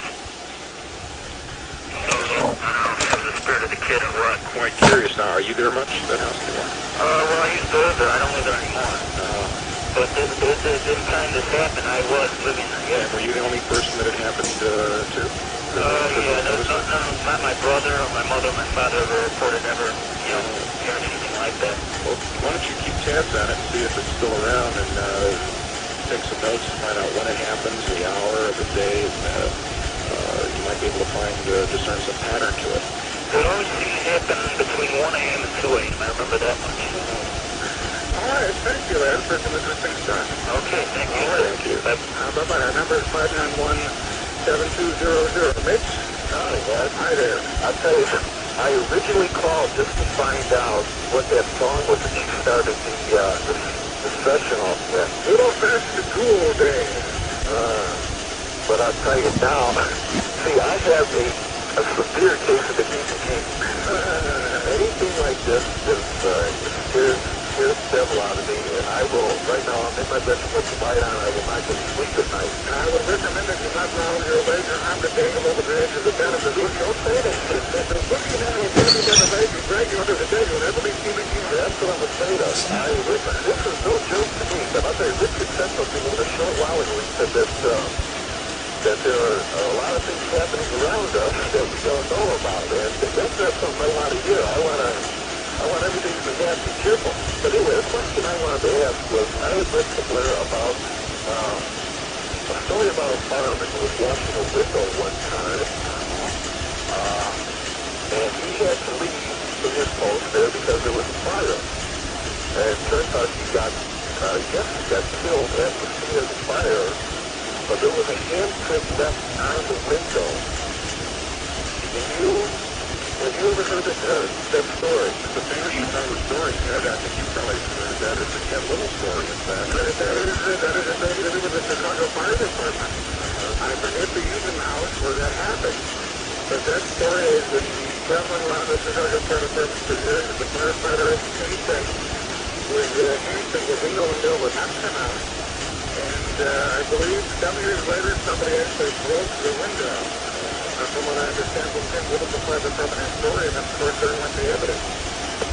So, I don't know, it was the spirit of the kid or what. Quite curious now. Are you there much, that house anymore? Well, I used to live there. I don't live there anymore. But this time this happened, I was living there, yeah. Were you the only person that it happened to? Yeah, not my brother or my mother or my father ever reported ever, hearing anything like that. Well, why don't you keep tabs on it and see if it's still around and take some notes and find out when it happens, the hour, the day, and you might be able to discern some pattern to it. It always seems to happen between 1 a.m. and 2 a.m. I remember that much. All right, thank you, Ed, for some interesting stuff. Okay, thank you. Thank you. Bye-bye. Our number is 591-7200. Mitch? Hi there. I'll tell you, I originally called just to find out what that song was that you started the session off with. Good old-fashioned cool day. But I'll tell you now, see, I have a severe case of the DCT. Anything like this scares the devil out of me, and I will, right now, I'm in my bedroom with the light on, I will not go to sleep at night. And I would recommend that you not allow your laser arm to dangle over the edge of the bed of the room. Don't say that. The boogie now is going to be the laser drag you under the bed. You'll never be seen again. That's what I'm afraid of. This is no joke to me, but I'll tell you, Richard said something a short while ago. He said that there are a lot of things happening around us that we don't know about, and that's not something I want to hear. I want everything to be happy and cheerful. But anyway, the question I wanted to ask was, I had read somewhere about a story about a fireman who was washing a window one time, and he had to leave from his post there because there was a fire. And it turns out he got killed at the scene of the fire, but there was a handprint left on the window. Have you ever heard that story? It's a famous Chicago story, Ted. I think you probably heard that. It's a Ted Little story, in fact. That is something to do with the Chicago Fire Department. I forget the Union House where that happened. But that story is that he's traveling around the Chicago Fire Department for years as a firefighter education with anything the window and door would not come out. And I believe 7 years later somebody actually broke the window. From what I understand from Ted Little, the fire department historian, and of course there went the evidence.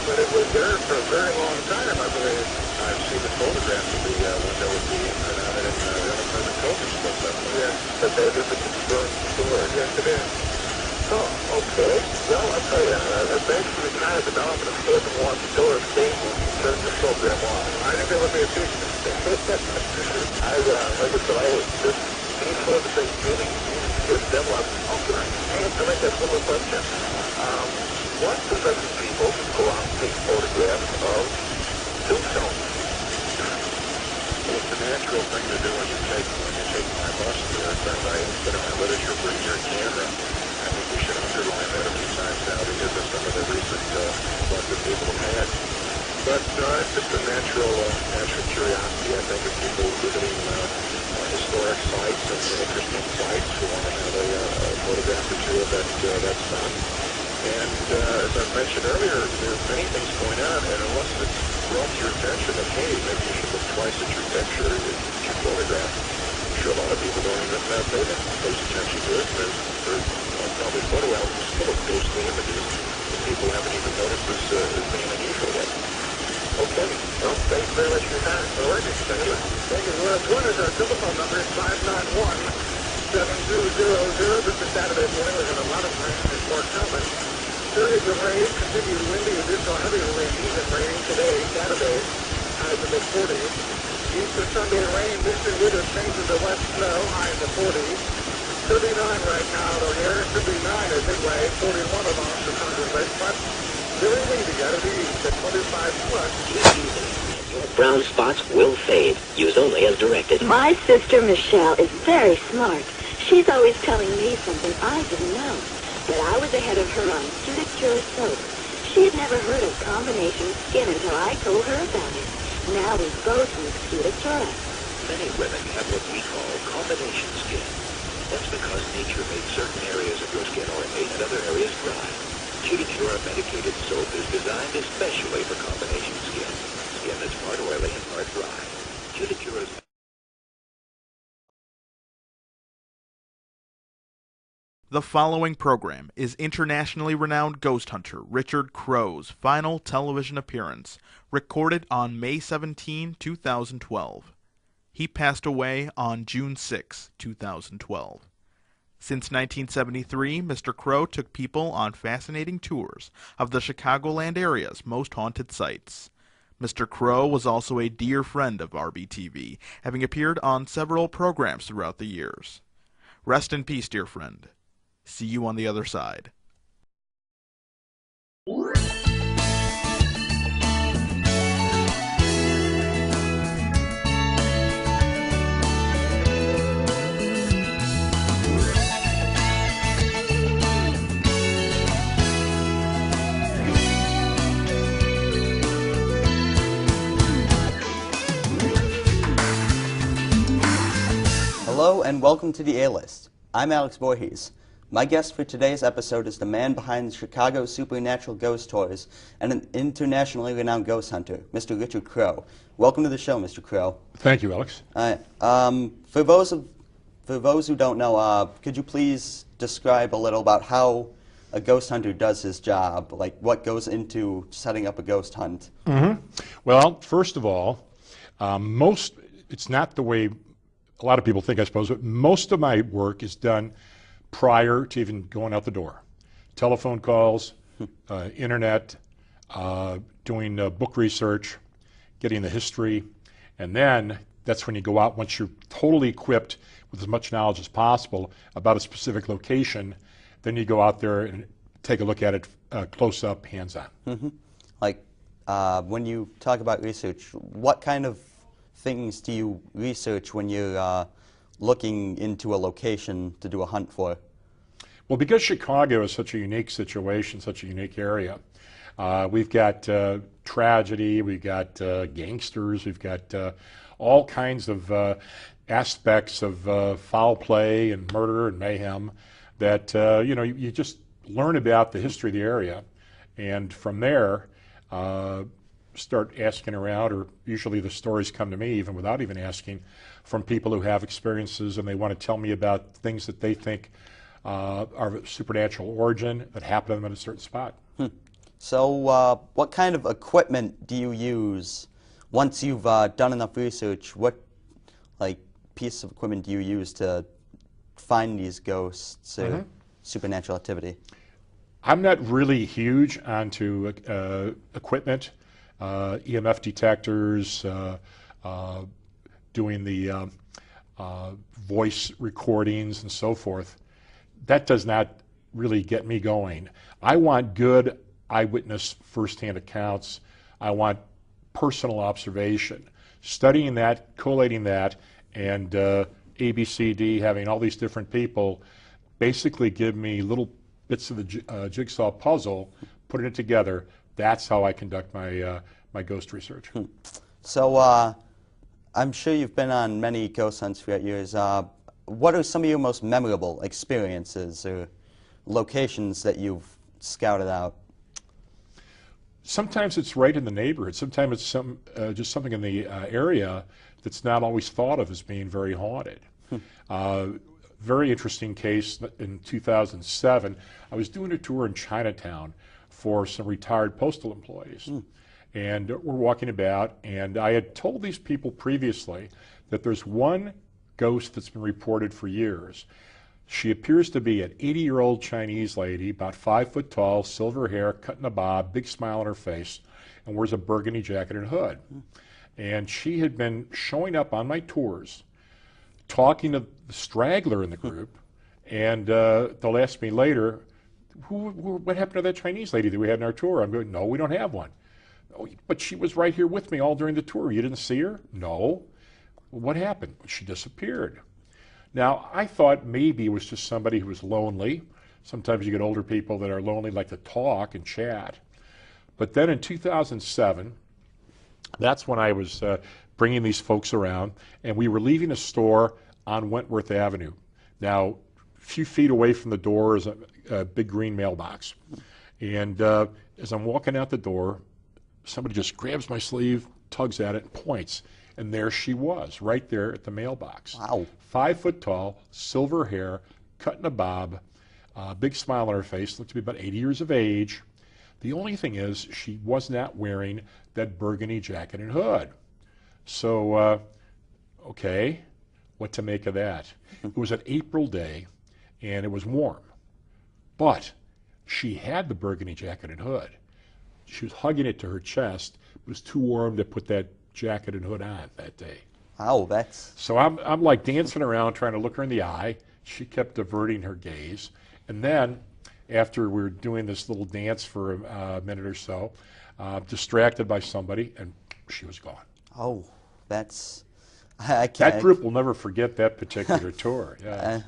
But it was there for a very long time, I believe. I've seen the photographs of the window with the imprint on it, and the unemployment coverage stuff up there. Yes, but that is a concern story. Yes, it is. Oh, okay. Well, I'll tell you, thanks for the kind of development of Step and Watch Door State when you turned this program on. I think that would be a big mistake. Like I said, these sort of things really give them a okay. And to make that simple question, what possesses people to go out and take photographs of tombstones? Well, it's a natural thing to do when you take my bus there. I put in my literature, bring your camera. I think we should underline that a few times now because of some of the recent ones that people have had. But it's just a natural curiosity, I think, of people visiting historic sites and interesting sites who want to have a photograph or two of that stuff. And as I mentioned earlier, there's many things going on, and unless it's brought to your attention that, hey, maybe you should look twice at your picture, your photograph, I'm sure a lot of people don't even pay close attention to it. There's probably photo albums full of ghostly images that people haven't even noticed as being unusual yet. Okay. Well, thanks very much for your time. All right, thank you. Thank you. One is our telephone number is 591-7200. This is Saturday morning. We've had a lot of rain. It's more common. Periods of rain, continued windy, additional heavy rain, even raining today, Saturday, highs in the 40s. Easter Sunday rain, Mr. Winter changes to west snow, high in the 40s. 39 right now out here. 59 is Midway, 41 along Chicago Lake, but very windy out of the east at 25 plus. Brown spots will fade. Use only as directed. My sister Michelle is very smart. She's always telling me something I didn't know. But I was ahead of her on Cure soap. She had never heard of combination skin until I told her about it. Now we both use Cure. Many women have what we call combination skin. That's because nature made certain areas of your skin ornate and other areas dry. Cure medicated soap is designed especially for combination skin. Skin that's part oily and part dry. Chimichurros. The following program is internationally renowned ghost hunter Richard Crowe's final television appearance, recorded on May 17, 2012. He passed away on June 6, 2012. Since 1973, Mr. Crowe took people on fascinating tours of the Chicagoland area's most haunted sites. Mr. Crowe was also a dear friend of RBTV, having appeared on several programs throughout the years. Rest in peace, dear friend. See you on the other side. Hello and welcome to the A-List. I'm Alex Voorhees. My guest for today's episode is the man behind the Chicago Supernatural Ghost Tours and an internationally renowned ghost hunter, Mr. Richard Crowe. Welcome to the show, Mr. Crowe. Thank you, Alex. For those who don't know, could you please describe a little about how a ghost hunter does his job, like what goes into setting up a ghost hunt? Mm-hmm. Well, first of all, it's not the way a lot of people think, I suppose, but most of my work is done prior to even going out the door. Telephone calls, internet, doing book research, getting the history, and then that's when you go out once you're totally equipped with as much knowledge as possible about a specific location. Then you go out there and take a look at it close up, hands on. Mm-hmm. Like when you talk about research, what kind of things do you research when you're looking into a location to do a hunt for? Well, because Chicago is such a unique situation, such a unique area, we've got tragedy, we've got gangsters, we've got all kinds of aspects of foul play and murder and mayhem that you just learn about the history of the area, and from there start asking around, or usually the stories come to me even without even asking, from people who have experiences and they want to tell me about things that they think are of supernatural origin that happen to them in a certain spot. So what kind of equipment do you use once you've done enough research? What piece of equipment do you use to find these ghosts or supernatural activity? I'm not really huge onto equipment. EMF detectors, doing the voice recordings and so forth. That does not really get me going. I want good eyewitness first-hand accounts. I want personal observation. Studying that, collating that, and ABCD, having all these different people basically give me little bits of the jigsaw puzzle, putting it together. That's how I conduct my ghost research. So I'm sure you've been on many ghost hunts throughout years. What are some of your most memorable experiences or locations that you've scouted out? Sometimes it's right in the neighborhood. Sometimes it's just something in the area that's not always thought of as being very haunted. Very interesting case in 2007. I was doing a tour in Chinatown for some retired postal employees. And we're walking about, and I had told these people previously that there's one ghost that's been reported for years. She appears to be an 80-year-old Chinese lady, about 5 foot tall, silver hair, cut in a bob, big smile on her face, and wears a burgundy jacket and hood. And she had been showing up on my tours, talking to the straggler in the group, and they'll ask me later, what happened to that Chinese lady that we had in our tour? I'm going, no, we don't have one. Oh, but she was right here with me all during the tour. You didn't see her? No. What happened? She disappeared. Now, I thought maybe it was just somebody who was lonely. Sometimes you get older people that are lonely, like to talk and chat. But then in 2007, that's when I was bringing these folks around, and we were leaving a store on Wentworth Avenue. Now, a few feet away from the door is a big green mailbox. And as I'm walking out the door, somebody just grabs my sleeve, tugs at it and points. And there she was, right there at the mailbox. Wow. 5 foot tall, silver hair, cut in a bob, big smile on her face, looked to be about 80 years of age. The only thing is she was not wearing that burgundy jacket and hood. So, okay, what to make of that? It was an April day, and it was warm. But she had the burgundy jacket and hood. She was hugging it to her chest. It was too warm to put that jacket and hood on that day. Wow, that's... So I'm like dancing around trying to look her in the eye. She kept diverting her gaze. And then, after we were doing this little dance for a minute or so, distracted by somebody, and she was gone. Oh, that's... I can't... That group will never forget that particular tour. Yeah.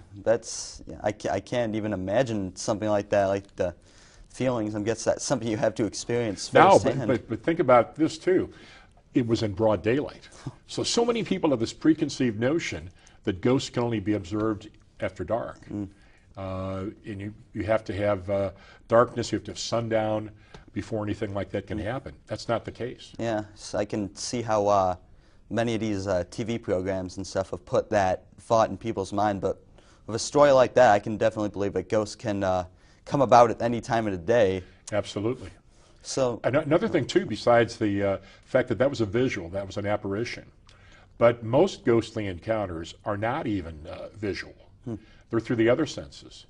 I can't even imagine something like that, like the feelings. I guess that's something you have to experience firsthand. No, but think about this too. It was in broad daylight. So many people have this preconceived notion that ghosts can only be observed after dark. And you have to have darkness, you have to have sundown before anything like that can happen. That's not the case. Yeah, so I can see how many of these TV programs and stuff have put that thought in people's mind, but with a story like that, I can definitely believe that ghosts can come about at any time of the day. Absolutely. So another thing too, besides the fact that that was a visual, that was an apparition, but most ghostly encounters are not even visual. They're through the other senses.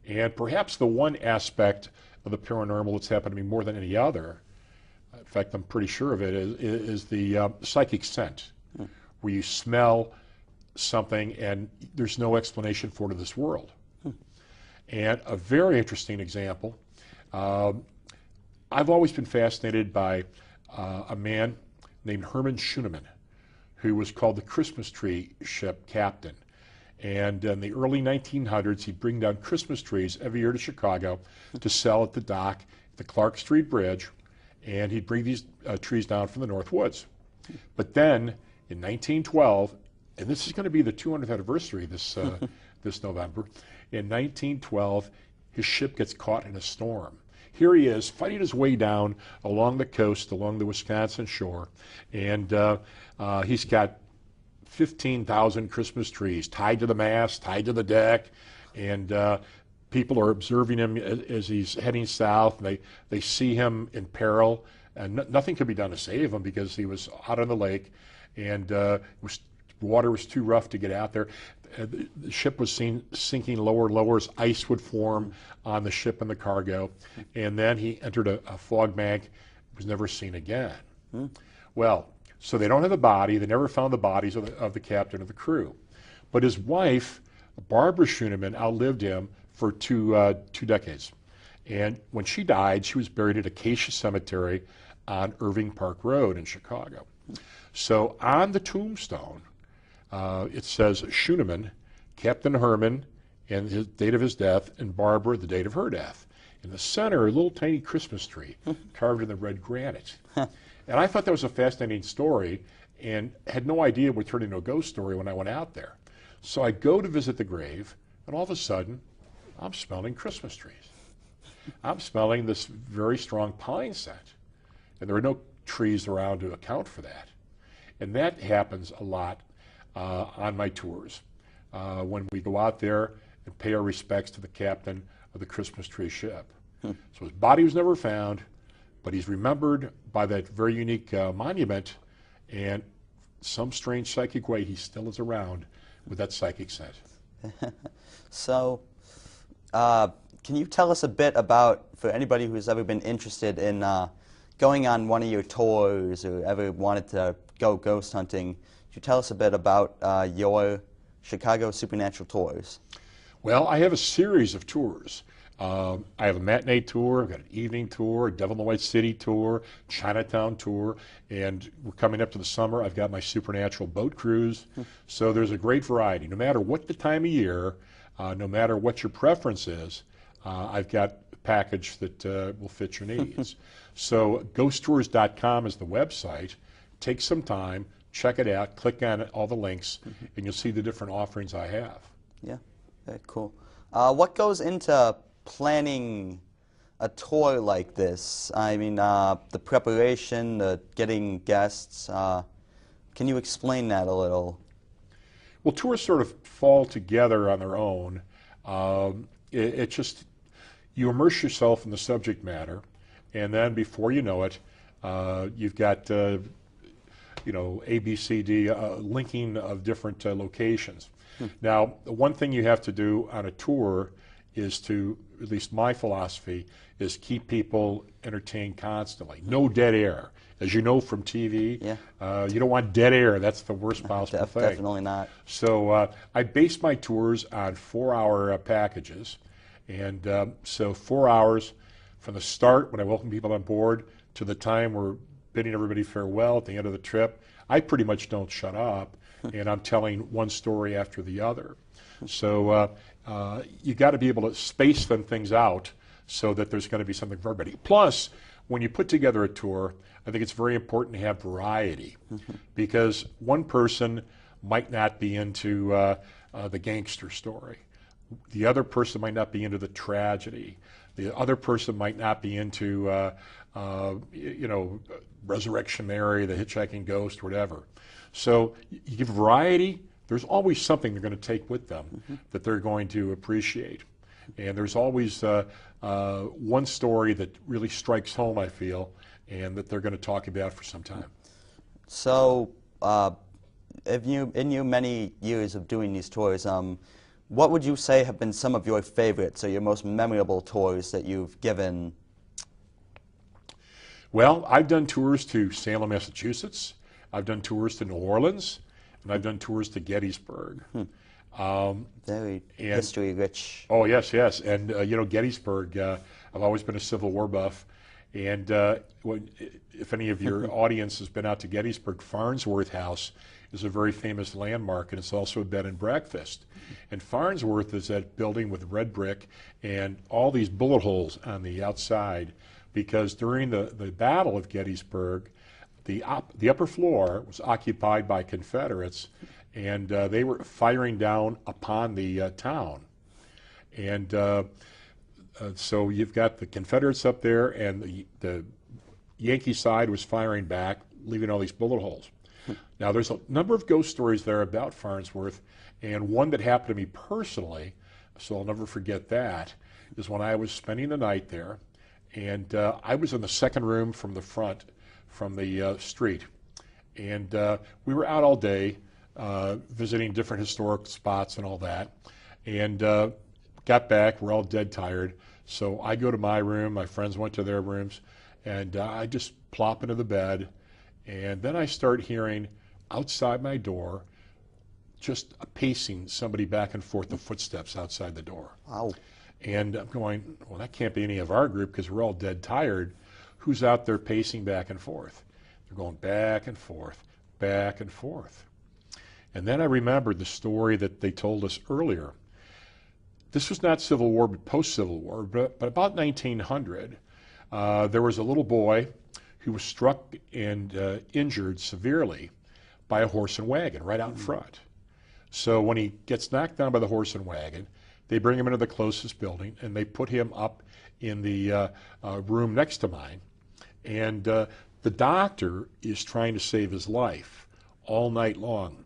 And perhaps the one aspect of the paranormal that's happened to me more than any other, in fact I'm pretty sure of it, is the psychic scent, where you smell something and there's no explanation for it in this world. And a very interesting example, I've always been fascinated by a man named Herman Schunemann, who was called the Christmas tree ship captain. And in the early 1900s, he'd bring down Christmas trees every year to Chicago to sell at the dock at the Clark Street Bridge, and he'd bring these trees down from the North Woods. But then, in 1912, and this is going to be the 200th anniversary this November, in 1912, his ship gets caught in a storm. Here he is, fighting his way down along the coast, along the Wisconsin shore, and he's got 15,000 Christmas trees tied to the mast, tied to the deck, and people are observing him as he's heading south. And they see him in peril, and nothing could be done to save him because he was out on the lake, and water was too rough to get out there. The ship was seen sinking lower and lower as ice would form on the ship and the cargo, and then he entered a fog bank, was never seen again. Well, so they don't have the body. They never found the bodies of the captain of the crew. But his wife, Barbara Schunemann, outlived him for two decades. And when she died, she was buried at Acacia Cemetery on Irving Park Road in Chicago. So on the tombstone, it says Schunemann, Captain Herman, and the date of his death, and Barbara, the date of her death. In the center, a little tiny Christmas tree carved in the red granite. And I thought that was a fascinating story and had no idea it would turn into a ghost story when I went out there. So I go to visit the grave, and all of a sudden, I'm smelling Christmas trees. I'm smelling this very strong pine scent. And there are no trees around to account for that. And that happens a lot on my tours when we go out there and pay our respects to the captain of the Christmas tree ship. So his body was never found, but he's remembered by that very unique monument, and some strange psychic way he still is around with that psychic scent. So, can you tell us a bit about, for anybody who's ever been interested in going on one of your tours or ever wanted to go ghost hunting, could you tell us a bit about your Chicago Supernatural tours? Well, I have a series of tours. I have a matinee tour, I've got an evening tour, a Devil in the White City tour, Chinatown tour, and we're coming up to the summer. I've got my Supernatural boat cruise. So there's a great variety. No matter what the time of year, no matter what your preference is, I've got a package that will fit your needs. So ghosttours.com is the website. Take some time, check it out, click on all the links, and you'll see the different offerings I have. Yeah, very cool. What goes into planning a tour like this? I mean, the preparation, the getting guests. Can you explain that a little? Well, tours sort of fall together on their own. It just, you immerse yourself in the subject matter, and then before you know it, you've got, you know, A, B, C, D, linking of different locations. Now, the one thing you have to do on a tour is to, at least my philosophy, is keep people entertained constantly. No dead air. As you know from TV, you don't want dead air. That's the worst possible thing. Definitely not. So I base my tours on 4-hour packages. And so 4 hours from the start, when I welcome people on board, to the time we're bidding everybody farewell at the end of the trip, I pretty much don't shut up, and I'm telling one story after the other. So you got to be able to space them things out so that there's going to be something for everybody. Plus, when you put together a tour, I think it's very important to have variety, because one person might not be into the gangster story. The other person might not be into the tragedy. The other person might not be into, you know, Resurrection Mary, the hitchhiking ghost, whatever. So you give variety, there's always something they're going to take with them that they're going to appreciate. And there's always one story that really strikes home, I feel, and that they're going to talk about for some time. So, in your many years of doing these tours, what would you say have been some of your favorites or your most memorable tours that you've given? Well, I've done tours to Salem, Massachusetts. I've done tours to New Orleans, and I've done tours to Gettysburg. Very history rich. Oh, yes, yes. And, you know, Gettysburg, I've always been a Civil War buff. And if any of your audience has been out to Gettysburg, Farnsworth House is a very famous landmark, and it's also a bed and breakfast. And Farnsworth is that building with red brick and all these bullet holes on the outside, because during the Battle of Gettysburg, the upper floor was occupied by Confederates, and they were firing down upon the town. And so you've got the Confederates up there, and the Yankee side was firing back, leaving all these bullet holes. Now, there's a number of ghost stories there about Farnsworth, and one that happened to me personally, so I'll never forget that, is when I was spending the night there, and I was in the second room from the front, from the street. And we were out all day visiting different historic spots and all that, and got back, we're all dead tired. So I go to my room, my friends went to their rooms, and I just plop into the bed, and then I start hearing outside my door, just pacing somebody back and forth, the footsteps outside the door. Wow. And I'm going, well, that can't be any of our group because we're all dead tired. Who's out there pacing back and forth? They're going back and forth, back and forth. And then I remembered the story that they told us earlier. This was not Civil War, but post-Civil War, but about 1900, there was a little boy who was struck and injured severely by a horse and wagon right out in front. So when he gets knocked down by the horse and wagon, they bring him into the closest building, and they put him up in the room next to mine. And the doctor is trying to save his life all night long.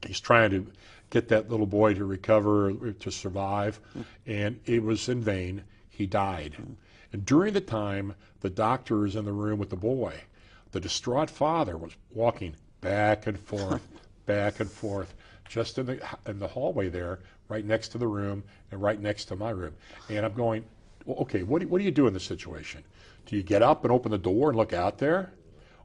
He's trying to get that little boy to recover, to survive, and it was in vain. He died. And during the time the doctor is in the room with the boy, the distraught father was walking back and forth, just in the hallway there, right next to the room and right next to my room. And I'm going, well, okay, what do you do in this situation? Do you get up and open the door and look out there?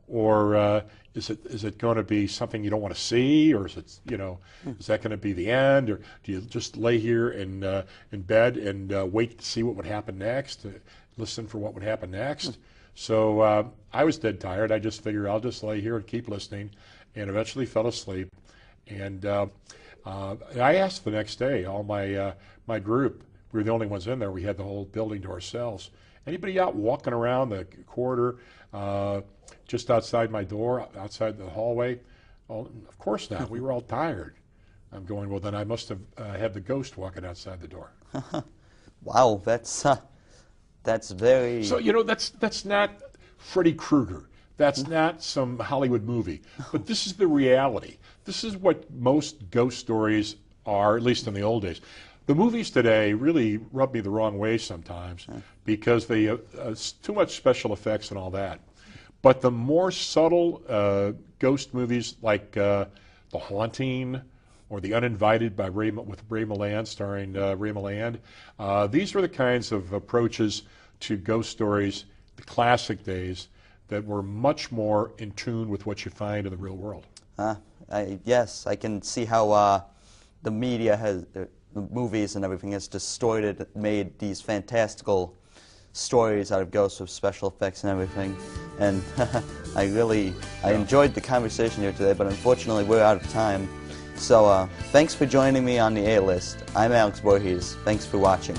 Or is it going to be something you don't want to see? Or is it, you know, is that going to be the end? Or do you just lay here in bed and wait to see what would happen next, listen for what would happen next? So I was dead tired. I just figured I'll just lay here and keep listening, and eventually fell asleep. And I asked the next day, all my group, we were the only ones in there, we had the whole building to ourselves. Anybody out walking around the corridor just outside my door, outside the hallway? Oh, of course not. We were all tired. I'm going, well, then I must have had the ghost walking outside the door. Wow, that's That's very... So, that's not Freddy Krueger. That's not some Hollywood movie. But this is the reality. This is what most ghost stories are, at least in the old days. The movies today really rub me the wrong way sometimes because they too much special effects and all that. But the more subtle ghost movies like The Haunting or The Uninvited with Ray Milland, starring Ray Milland, these were the kinds of approaches to ghost stories, the classic days, that were much more in tune with what you find in the real world. Yes, I can see how the media has, the movies and everything has distorted, made these fantastical stories out of ghosts with special effects and everything. And I enjoyed the conversation here today, but unfortunately we're out of time. So thanks for joining me on the A-List. I'm Alex Voorhees. Thanks for watching.